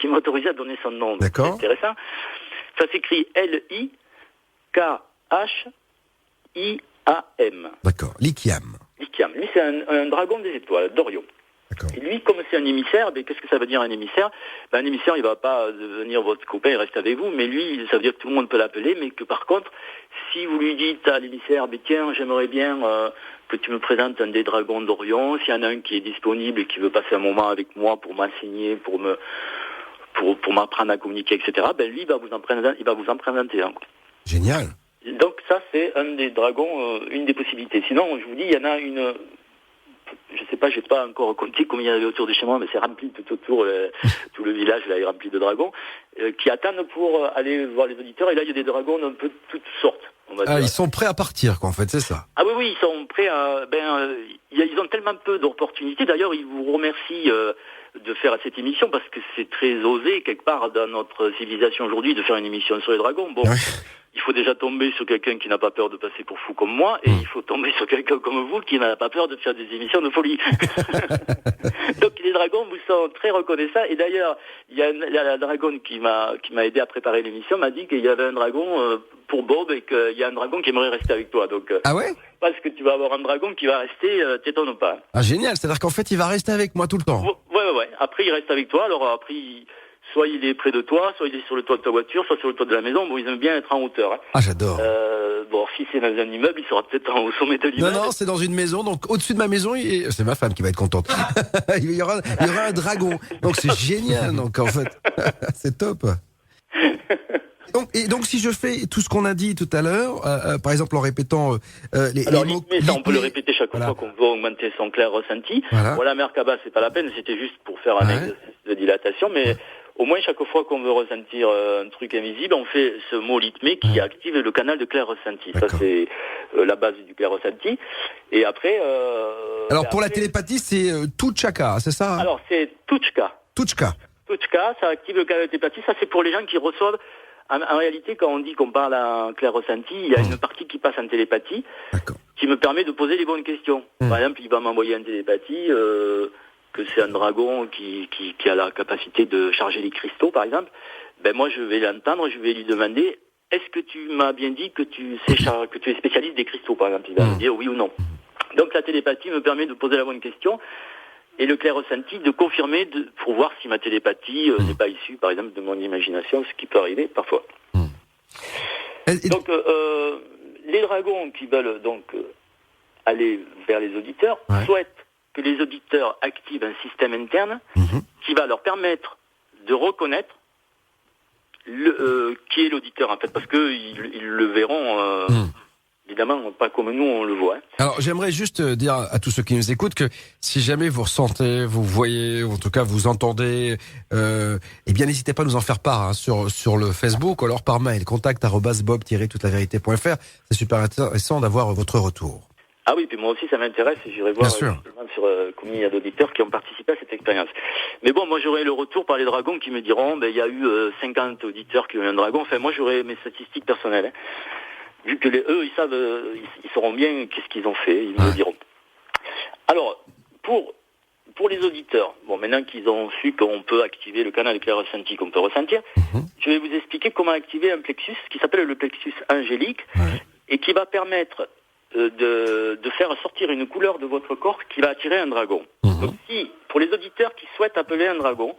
m'a autorisé à donner son nom. D'accord. C'est intéressant. Ça s'écrit L-I-K-H-I-A-M. D'accord, Lykiam. Lykiam. Lui, c'est un dragon des étoiles, d'Orion. D'accord. Et lui, comme c'est un émissaire, qu'est-ce que ça veut dire un émissaire ? Un émissaire, il va pas devenir votre copain et rester avec vous, mais lui, ça veut dire que tout le monde peut l'appeler, mais que par contre, si vous lui dites à l'émissaire, tiens, j'aimerais bien que tu me présentes un des dragons d'Orion, s'il y en a un qui est disponible et qui veut passer un moment avec moi pour m'enseigner, pour m'apprendre à communiquer, etc., lui, il va vous en présenter un. Génial. Donc ça, c'est un des dragons, une des possibilités. Sinon, je vous dis, il y en a une... Je sais pas, j'ai pas encore compté combien il y en avait autour de chez moi, mais c'est rempli tout autour, tout le village là est rempli de dragons, qui attendent pour aller voir les auditeurs. Et là, il y a des dragons d'un peu de toutes sortes. On va dire. Ils sont prêts à partir, quoi, en fait, c'est ça. Ah oui, ils sont prêts à... ils ont tellement peu d'opportunités. D'ailleurs, ils vous remercient de faire cette émission parce que c'est très osé, quelque part, dans notre civilisation aujourd'hui, de faire une émission sur les dragons. Bon... Il faut déjà tomber sur quelqu'un qui n'a pas peur de passer pour fou comme moi, et il faut tomber sur quelqu'un comme vous qui n'a pas peur de faire des émissions de folie. Donc les dragons vous sont très reconnaissants. Et d'ailleurs, il y a la dragonne qui m'a aidé à préparer l'émission, m'a dit qu'il y avait un dragon pour Bob et qu'il y a un dragon qui aimerait rester avec toi. Donc, ah ouais ? Parce que tu vas avoir un dragon qui va rester, t'étonne pas. Ah génial, c'est-à-dire qu'en fait il va rester avec moi tout le temps. Ouais. Après il reste avec toi, alors après... Soit il est près de toi, soit il est sur le toit de ta voiture, soit sur le toit de la maison. Bon, ils aiment bien être en hauteur. Hein. Ah, j'adore. Si c'est dans un immeuble, il sera peut-être au sommet de l'immeuble. Non, c'est dans une maison. Donc, au-dessus de ma maison, c'est ma femme qui va être contente. il y aura un dragon. Donc, c'est génial. Donc, en fait, c'est top. Donc, si je fais tout ce qu'on a dit tout à l'heure, par exemple, en répétant les mots... ça, on peut le répéter chaque fois qu'on veut augmenter son clair ressenti. Voilà, Merkaba, c'est pas la peine. C'était juste pour faire un exercice de dilatation, mais... Au moins, chaque fois qu'on veut ressentir un truc invisible, on fait ce mot rythmé qui active le canal de clair ressenti. Ça, c'est la base du clair ressenti. Et après... Alors, pour la télépathie, c'est Tuchaka, c'est ça ? Alors, c'est Tuchka. Tuchka, ça active le canal de télépathie. Ça, c'est pour les gens qui reçoivent... En réalité, quand on dit qu'on parle en clair ressenti, il y a une partie qui passe en télépathie, qui me permet de poser les bonnes questions. Par exemple, il va m'envoyer en télépathie... que c'est un dragon qui a la capacité de charger les cristaux, par exemple, moi je vais l'entendre, je vais lui demander, est-ce que tu m'as bien dit que tu es spécialiste des cristaux, par exemple ? Il va me dire oui ou non. Donc la télépathie me permet de poser la bonne question, et le clair ressenti de confirmer pour voir si ma télépathie n'est pas issue, par exemple, de mon imagination, ce qui peut arriver parfois. Donc les dragons qui veulent donc aller vers les auditeurs souhaitent que les auditeurs activent un système interne qui va leur permettre de reconnaître qui est l'auditeur, en fait, parce qu'ils le verront, évidemment, pas comme nous, on le voit. Hein. Alors, j'aimerais juste dire à tous ceux qui nous écoutent que si jamais vous ressentez, vous voyez, ou en tout cas vous entendez, eh bien, n'hésitez pas à nous en faire part sur le Facebook, ou alors par mail, contact@bob-toutelavérité.fr. C'est super intéressant d'avoir votre retour. Ah oui, puis moi aussi ça m'intéresse et j'irai voir sur combien il y a d'auditeurs qui ont participé à cette expérience. Mais bon, moi j'aurai le retour par les dragons qui me diront, il y a eu 50 auditeurs qui ont eu un dragon. Enfin, moi j'aurai mes statistiques personnelles. Hein. Vu que eux, ils savent, ils sauront bien qu'est-ce qu'ils ont fait, ils me le diront. Alors, pour les auditeurs, bon, maintenant qu'ils ont su qu'on peut activer le canal éclair ressenti, qu'on peut ressentir, je vais vous expliquer comment activer un plexus qui s'appelle le plexus angélique et qui va permettre de faire sortir une couleur de votre corps qui va attirer un dragon. Donc, pour les auditeurs qui souhaitent appeler un dragon,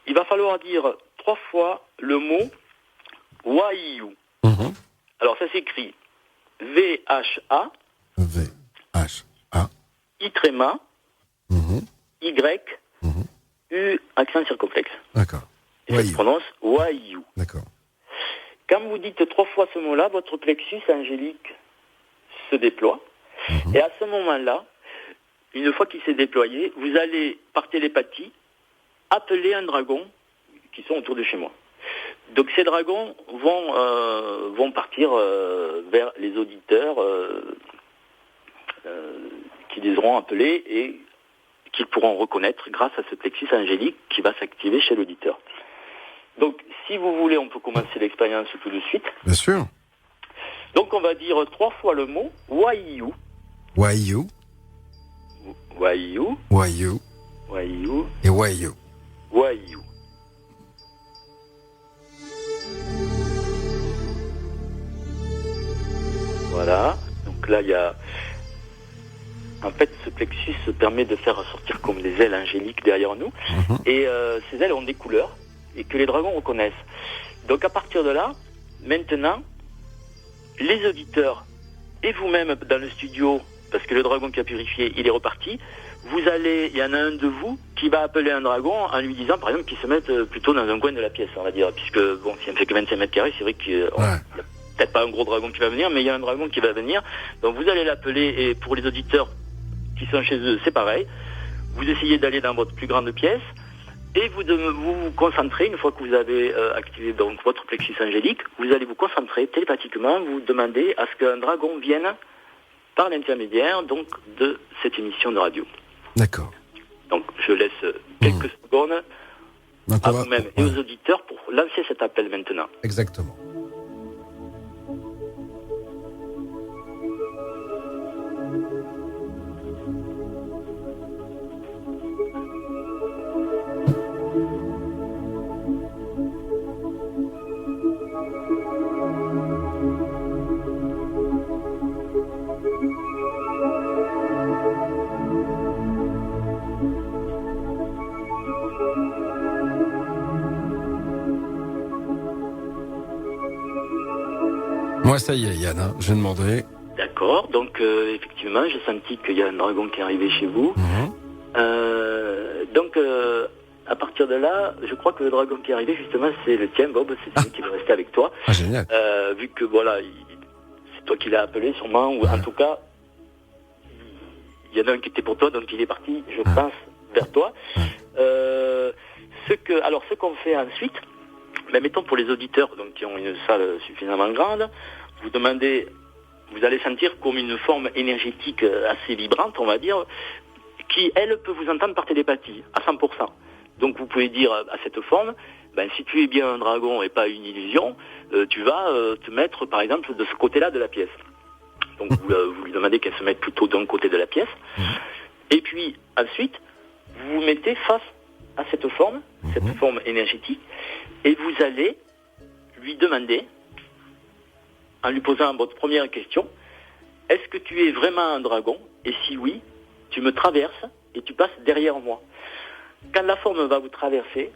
il va falloir dire 3 fois le mot Waiyu. Alors, ça s'écrit V-H-A I tréma Y U accent circonflexe. D'accord. Et ça se prononce Waiyu. D'accord. Quand vous dites 3 fois ce mot-là, votre plexus angélique se déploie. Et à ce moment-là, une fois qu'il s'est déployé, vous allez, par télépathie, appeler un dragon qui sont autour de chez moi. Donc ces dragons vont partir vers les auditeurs qui les auront appelés et qu'ils pourront reconnaître grâce à ce plexus angélique qui va s'activer chez l'auditeur. Donc, si vous voulez, on peut commencer l'expérience tout de suite. Bien sûr. Donc, on va dire 3 fois le mot Waiyu. Waiyu. Waiyu. Waiyu. Waiyu. Et Waiyu. Waiyu. Voilà. Donc là, il y a... En fait, ce plexus permet de faire sortir comme des ailes angéliques derrière nous. Et ces ailes ont des couleurs et que les dragons reconnaissent. Donc à partir de là, maintenant, les auditeurs et vous-même dans le studio, parce que le dragon qui a purifié, il est reparti, il y en a un de vous qui va appeler un dragon en lui disant, par exemple, qu'il se mette plutôt dans un coin de la pièce, on va dire. Puisque, bon, si on ne fait que 25 mètres carrés, c'est vrai qu'il y a peut-être pas un gros dragon qui va venir, mais il y a un dragon qui va venir. Donc vous allez l'appeler et pour les auditeurs qui sont chez eux, c'est pareil. Vous essayez d'aller dans votre plus grande pièce et vous vous concentrez, une fois que vous avez activé donc votre plexus angélique, vous allez vous concentrer télépathiquement, vous demandez à ce qu'un dragon vienne par l'intermédiaire donc de cette émission de radio. D'accord. Donc je laisse quelques secondes à vous-même et aux auditeurs pour lancer cet appel maintenant. Exactement. Moi, ça y est, Yann, hein, j'ai demandé. D'accord, donc effectivement, j'ai senti qu'il y a un dragon qui est arrivé chez vous. Donc, à partir de là, je crois que le dragon qui est arrivé, justement, c'est le tien, Bob, c'est celui qui va rester avec toi. Ah, génial. Vu que, voilà, c'est toi qui l'as appelé, sûrement, ou en tout cas, il y en a un qui était pour toi, donc il est parti, je pense, vers toi. Ce qu'on fait ensuite, mettons pour les auditeurs donc, qui ont une salle suffisamment grande, vous allez sentir comme une forme énergétique assez vibrante, on va dire, qui, elle, peut vous entendre par télépathie, à 100%. Donc vous pouvez dire à cette forme, si tu es bien un dragon et pas une illusion, tu vas te mettre, par exemple, de ce côté-là de la pièce. Donc vous lui demandez qu'elle se mette plutôt d'un côté de la pièce. Et puis, ensuite, vous vous mettez face à cette forme énergétique, et vous allez lui demander, en lui posant votre première question, est-ce que tu es vraiment un dragon? Et si oui, tu me traverses et tu passes derrière moi. Quand la forme va vous traverser,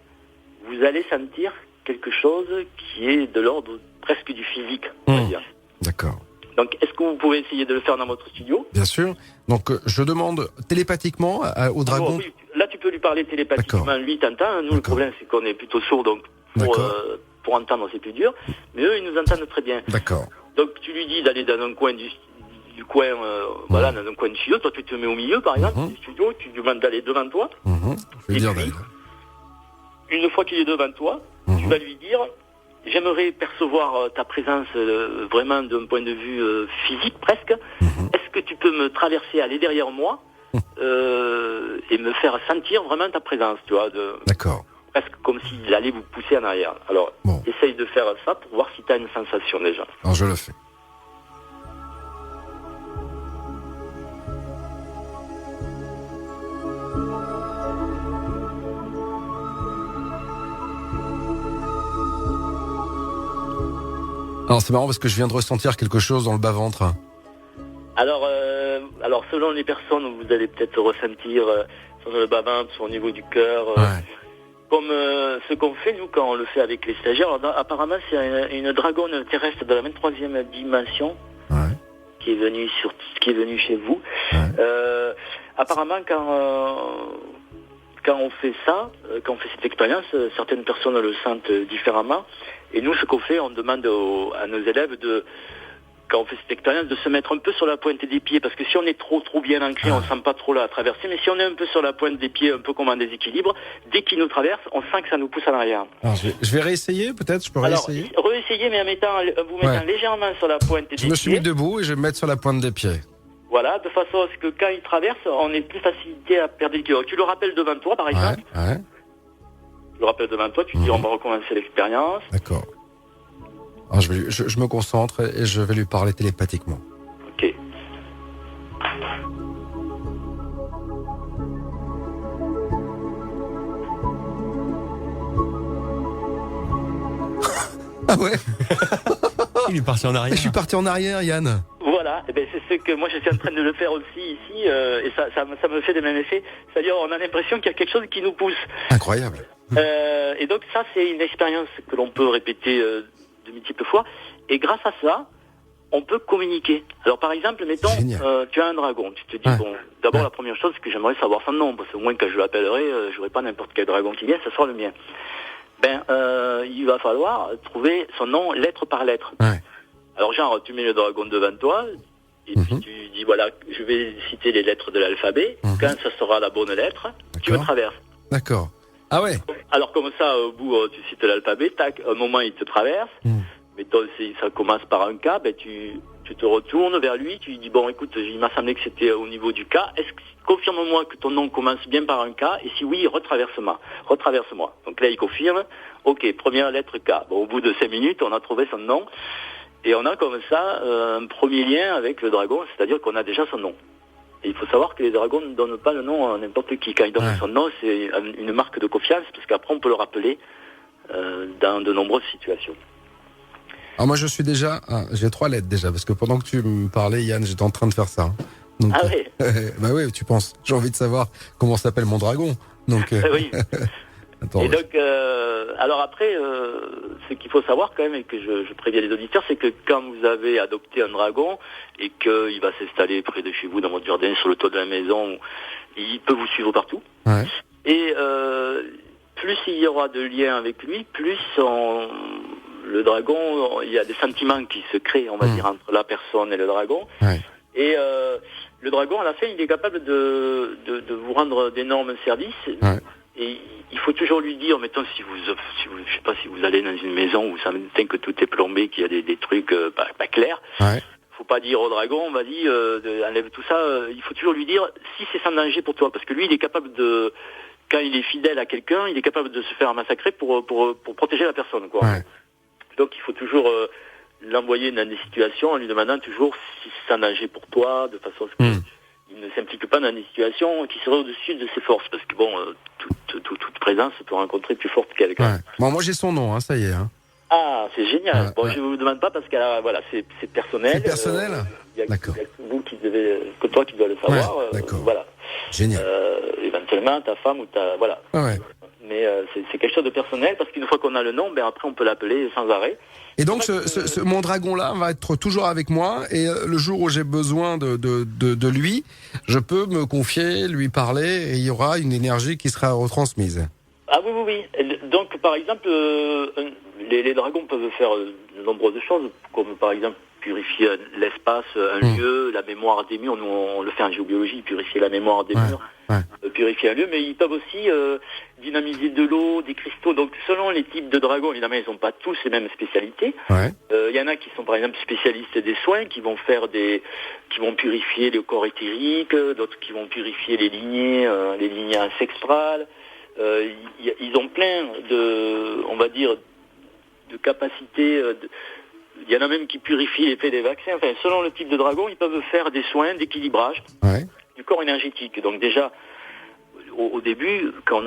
vous allez sentir quelque chose qui est de l'ordre presque du physique, on va dire. D'accord. Donc, est-ce que vous pouvez essayer de le faire dans votre studio? Bien sûr. Donc, je demande télépathiquement au dragon. Oui, là, tu peux lui parler télépathiquement. D'accord. Lui, il t'entend. Nous, le problème, c'est qu'on est plutôt sourd, donc pour entendre, c'est plus dur. Mais eux, ils nous entendent très bien. D'accord. Donc, tu lui dis d'aller dans un coin du coin, voilà, dans un coin du studio. Toi, tu te mets au milieu, par exemple, du studio. Tu lui demandes d'aller devant toi. Je vais dire d'aller. Une fois qu'il est devant toi, tu vas lui dire... J'aimerais percevoir ta présence vraiment d'un point de vue physique presque. Est-ce que tu peux me traverser, aller derrière moi et me faire sentir vraiment ta présence, tu vois, D'accord. presque comme s'il allait vous pousser en arrière. Alors, essaye de faire ça pour voir si tu as une sensation déjà. Alors je le fais. Alors c'est marrant parce que je viens de ressentir quelque chose dans le bas-ventre. Alors selon les personnes, vous allez peut-être ressentir sur le bas-ventre, sur au niveau du cœur, comme ce qu'on fait nous quand on le fait avec les stagiaires. Alors, apparemment c'est une dragonne terrestre de la 23e dimension qui est venue chez vous. Apparemment quand on fait ça, quand on fait cette expérience, certaines personnes le sentent différemment. Et nous, ce qu'on fait, on demande à nos élèves quand on fait cette expérience, de se mettre un peu sur la pointe des pieds, parce que si on est trop bien ancré, on ne sent pas trop la traverser, mais si on est un peu sur la pointe des pieds, un peu comme en déséquilibre, dès qu'il nous traverse, on sent que ça nous pousse en arrière. Alors, je vais réessayer, peut-être, je peux réessayer. Alors, réessayer, mais en vous mettant légèrement sur la pointe des pieds. Je me suis mis debout et je vais me mettre sur la pointe des pieds. Voilà, de façon à ce que quand il traverse, on ait plus facilité à perdre l'équilibre. Tu le rappelles devant toi, par exemple. Tu le rappelles devant toi, tu dis on va recommencer l'expérience. D'accord. Alors je me concentre et je vais lui parler télépathiquement. Ok. Ah ouais. Il est parti en arrière. Je suis parti en arrière, Yann. Voilà, et c'est ce que moi je suis en train de le faire aussi ici, et ça me fait le même effet. C'est-à-dire on a l'impression qu'il y a quelque chose qui nous pousse. Incroyable. Et donc ça c'est une expérience que l'on peut répéter de multiples fois. Et grâce à ça, on peut communiquer. Alors par exemple, mettons, tu as un dragon. Tu te dis, bon, d'abord la première chose, c'est que j'aimerais savoir son nom, parce que au moins quand je l'appellerai, j'aurai pas n'importe quel dragon qui vient, ça sera le mien. Il va falloir trouver son nom lettre par lettre. Alors genre, tu mets le dragon devant toi, et puis tu dis, voilà, je vais citer les lettres de l'alphabet. Quand ça sera la bonne lettre, tu me traverses. D'accord. Ah ouais. Alors comme ça, au bout, tu cites l'alphabet, tac, un moment il te traverse. Mettons, si ça commence par un K, tu te retournes vers lui, tu lui dis, bon écoute, il m'a semblé que c'était au niveau du K, confirme-moi que ton nom commence bien par un K, et si oui, retraverse-moi. Donc là, il confirme, ok, première lettre K. Bon, au bout de 5 minutes, on a trouvé son nom, et on a comme ça un premier lien avec le dragon, c'est-à-dire qu'on a déjà son nom. Et il faut savoir que les dragons ne donnent pas le nom à n'importe qui. Quand ils donnent son nom, c'est une marque de confiance, parce qu'après, on peut le rappeler dans de nombreuses situations. Alors moi je suis déjà, j'ai 3 lettres déjà, parce que pendant que tu me parlais, Yann, j'étais en train de faire ça. Donc, bah oui, tu penses, j'ai envie de savoir comment s'appelle mon dragon. Donc, oui. Attends, et donc, alors après, ce qu'il faut savoir quand même, et que je préviens les auditeurs, c'est que quand vous avez adopté un dragon, et qu'il va s'installer près de chez vous, dans votre jardin, sur le toit de la maison, il peut vous suivre partout. Et plus il y aura de liens avec lui, plus le dragon, il y a des sentiments qui se créent, on va dire, entre la personne et le dragon. Et le dragon, à la fin, il est capable de vous rendre d'énormes services. Et il faut toujours lui dire, mettons, si vous, je sais pas, si vous allez dans une maison où ça me dit que tout est plombé, qu'il y a des trucs pas clairs. Faut pas dire au dragon, vas-y, enlève tout ça. Il faut toujours lui dire si c'est sans danger pour toi, parce que lui, il est capable de, quand il est fidèle à quelqu'un, il est capable de se faire massacrer pour protéger la personne, quoi. Donc il faut toujours l'envoyer dans des situations en lui demandant toujours si c'est un danger pour toi, de façon à ce qu'il ne s'implique pas dans des situations qui seraient au-dessus de ses forces, parce que bon, toute présence peut rencontrer plus forte qu'elle. Bon, moi j'ai son nom, ça y est. Ah, c'est génial. Je vous demande pas parce que voilà, c'est personnel. C'est personnel. D'accord. Il y a vous que toi qui dois le savoir. D'accord. Voilà. Génial. Éventuellement ta femme ou voilà. Mais c'est quelque chose de personnel, parce qu'une fois qu'on a le nom, après on peut l'appeler sans arrêt. Et donc mon dragon-là va être toujours avec moi, et le jour où j'ai besoin de lui, je peux me confier, lui parler, et il y aura une énergie qui sera retransmise. Ah oui. Donc par exemple, les dragons peuvent faire de nombreuses choses, comme par exemple purifier l'espace, un lieu, la mémoire des murs. Nous, on le fait en géobiologie, purifier la mémoire des murs, purifier un lieu. Mais ils peuvent aussi dynamiser de l'eau, des cristaux. Donc, selon les types de dragons, évidemment, ils n'ont pas tous les mêmes spécialités. Il y en a qui sont, par exemple, spécialistes des soins, qui vont purifier le corps éthérique, d'autres qui vont purifier les lignées ancestral. Ils ont plein on va dire, de capacités. Il y en a même qui purifient l'effet des vaccins. Enfin, selon le type de dragon, ils peuvent faire des soins d'équilibrage du corps énergétique. Donc déjà, au début, quand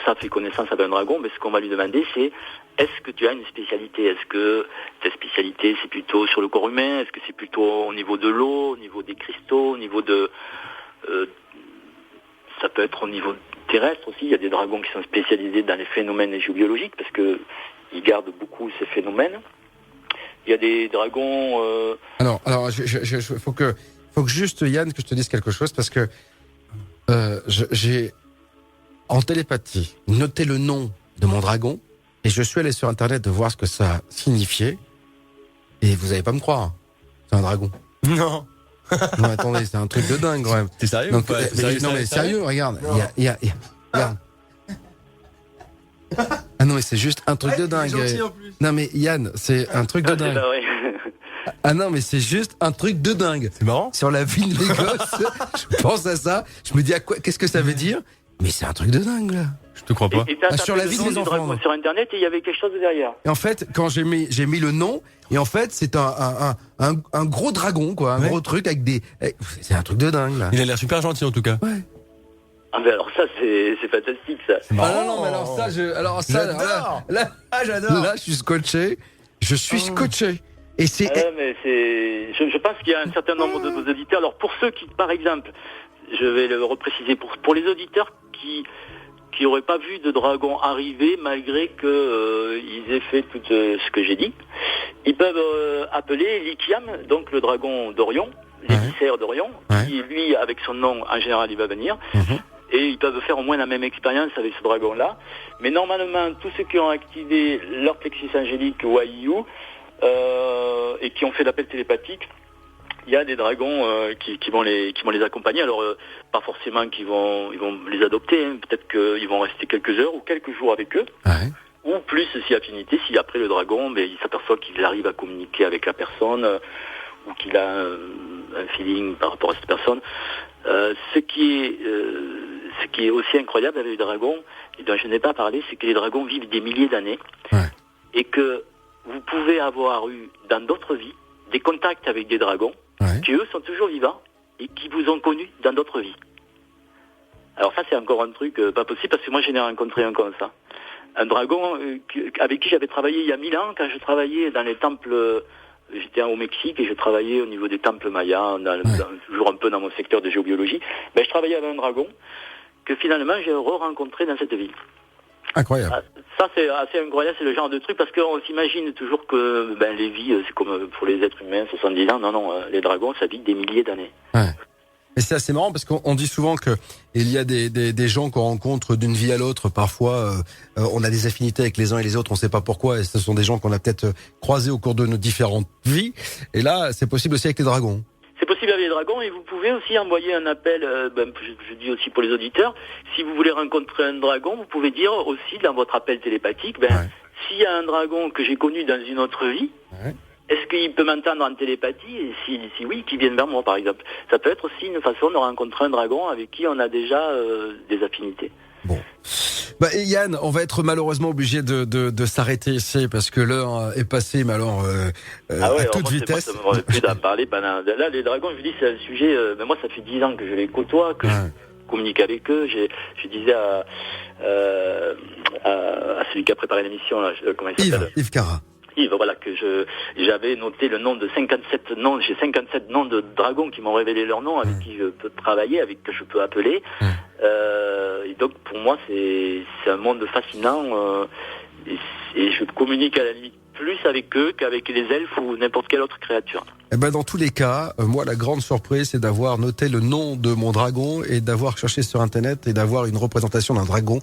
ça fait connaissance avec un dragon, ce qu'on va lui demander, c'est est-ce que tu as une spécialité ? Est-ce que ta spécialité, c'est plutôt sur le corps humain ? Est-ce que c'est plutôt au niveau de l'eau, au niveau des cristaux, au niveau de... ça peut être au niveau terrestre aussi. Il y a des dragons qui sont spécialisés dans les phénomènes géobiologiques parce qu'ils gardent beaucoup ces phénomènes. Il y a des dragons... Alors, faut que juste, Yann, que je te dise quelque chose, parce que j'ai, en télépathie, noté le nom de mon dragon, et je suis allé sur Internet de voir ce que ça signifiait, et vous n'allez pas me croire, c'est un dragon. Non. Non, attendez, c'est un truc de dingue, quand même. T'es sérieux Donc, ou pas? mais sérieux, regarde, regarde. Ah non, mais c'est juste un truc de dingue. Non, mais Yann, c'est un truc de dingue. Ah non, mais c'est juste un truc de dingue. C'est marrant. Sur la vie de mes gosses, je pense à ça, je me dis qu'est-ce que ça veut dire? Mais c'est un truc de dingue, là. Je te crois pas. Et sur la vie des enfants. Sur Internet, et il y avait quelque chose derrière. Et en fait, quand j'ai mis le nom, et en fait, c'est un gros dragon, quoi, un gros truc avec des... C'est un truc de dingue, là. Il a l'air super gentil, en tout cas. Ouais. Ah mais alors ça c'est fantastique ça. C'est marrant. Ah non, mais alors ça, j'adore. J'adore. Là, je suis scotché. Et c'est... mais je pense qu'il y a un certain nombre de vos auditeurs. Alors pour ceux qui, par exemple, je vais le repréciser, pour les auditeurs qui n'auraient pas vu de dragon arriver malgré qu'ils aient fait tout ce que j'ai dit, ils peuvent appeler l'Ikiam, donc le dragon d'Orion, l'émissaire d'Orion, qui lui, avec son nom, en général, il va venir. Et ils peuvent faire au moins la même expérience avec ce dragon-là. Mais normalement, tous ceux qui ont activé leur plexus angélique ou AIU et qui ont fait l'appel télépathique, il y a des dragons qui vont les accompagner. Alors, pas forcément qu'ils vont les adopter. Hein. Peut-être qu'ils vont rester quelques heures ou quelques jours avec eux. Ou plus, si affinité, si après le dragon, il s'aperçoit qu'il arrive à communiquer avec la personne ou qu'il a un feeling par rapport à cette personne. Ce qui est aussi incroyable avec les dragons, et dont je n'ai pas parlé, c'est que les dragons vivent des milliers d'années et que vous pouvez avoir eu dans d'autres vies des contacts avec des dragons qui eux sont toujours vivants et qui vous ont connu dans d'autres vies. Alors ça c'est encore un truc pas possible parce que moi j'en ai rencontré un comme ça. Un dragon avec qui j'avais travaillé il y a 1000 ans quand je travaillais dans les temples. J'étais au Mexique et je travaillais au niveau des temples mayas, toujours un peu dans mon secteur de géobiologie. Je travaillais avec un dragon que finalement j'ai re-rencontré dans cette ville. Incroyable. Ça c'est assez incroyable, c'est le genre de truc parce qu'on s'imagine toujours que les vies c'est comme pour les êtres humains, 70 ans. Non, les dragons ça vit des milliers d'années. Et c'est assez marrant parce qu'on dit souvent que il y a des gens qu'on rencontre d'une vie à l'autre. Parfois, on a des affinités avec les uns et les autres, on ne sait pas pourquoi. Et ce sont des gens qu'on a peut-être croisés au cours de nos différentes vies. Et là, c'est possible aussi avec les dragons. C'est possible avec les dragons et vous pouvez aussi envoyer un appel, je dis aussi pour les auditeurs, si vous voulez rencontrer un dragon, vous pouvez dire aussi dans votre appel télépathique, s'il y a un dragon que j'ai connu dans une autre vie, est-ce qu'il peut m'entendre en télépathie? Et si oui, qu'il vienne vers moi, par exemple. Ça peut être aussi une façon de rencontrer un dragon avec qui on a déjà des affinités. Bon. Yann, on va être malheureusement obligé de s'arrêter ici parce que l'heure est passée, mais alors à toute vitesse. Moi, ça m'aurait plus d'en parler. Là, les dragons, je vous dis, c'est un sujet. Moi, ça fait 10 ans que je les côtoie, que je communique avec eux. Je disais à celui qui a préparé l'émission, là, comment il s'appelle? Yves Cara. Voilà, que j'avais noté le nom de 57 noms, j'ai 57 noms de dragons qui m'ont révélé leur nom, avec qui je peux travailler, avec que je peux appeler. Et donc pour moi c'est un monde fascinant et je communique à la limite plus avec eux qu'avec les elfes ou n'importe quelle autre créature. Eh ben, dans tous les cas, moi, la grande surprise, c'est d'avoir noté le nom de mon dragon et d'avoir cherché sur Internet et d'avoir une représentation d'un dragon.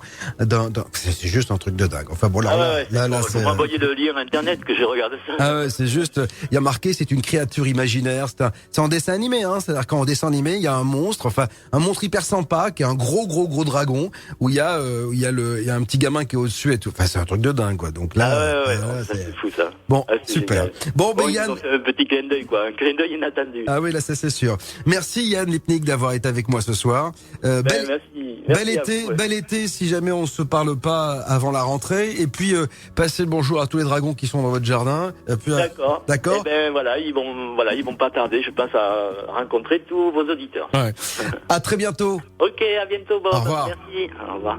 C'est juste un truc de dingue. Enfin bon, Vous m'envoyez le lien Internet que je regarde ça. Ah ouais, c'est juste, il y a marqué, c'est une créature imaginaire. C'est en dessin animé, hein. C'est-à-dire qu'en dessin animé, il y a un monstre, un monstre hyper sympa, qui est un gros dragon, où il y a un petit gamin qui est au-dessus et tout. Enfin, c'est un truc de dingue, quoi. Donc là, c'est fou ça. Bon, super. Génial. Bon, Yann. Un petit clin d'œil, quoi. Un clin d'œil inattendu. Ah oui, là, ça, c'est sûr. Merci, Yann Lipnik, d'avoir été avec moi ce soir. Bel été, si jamais on se parle pas avant la rentrée. Et puis, passez le bonjour à tous les dragons qui sont dans votre jardin. Puis, D'accord. D'accord. Eh ben, ils vont pas tarder, je pense, à rencontrer tous vos auditeurs. Ouais. À très bientôt. Ok, à bientôt, Bob. Au revoir. Merci. Au revoir.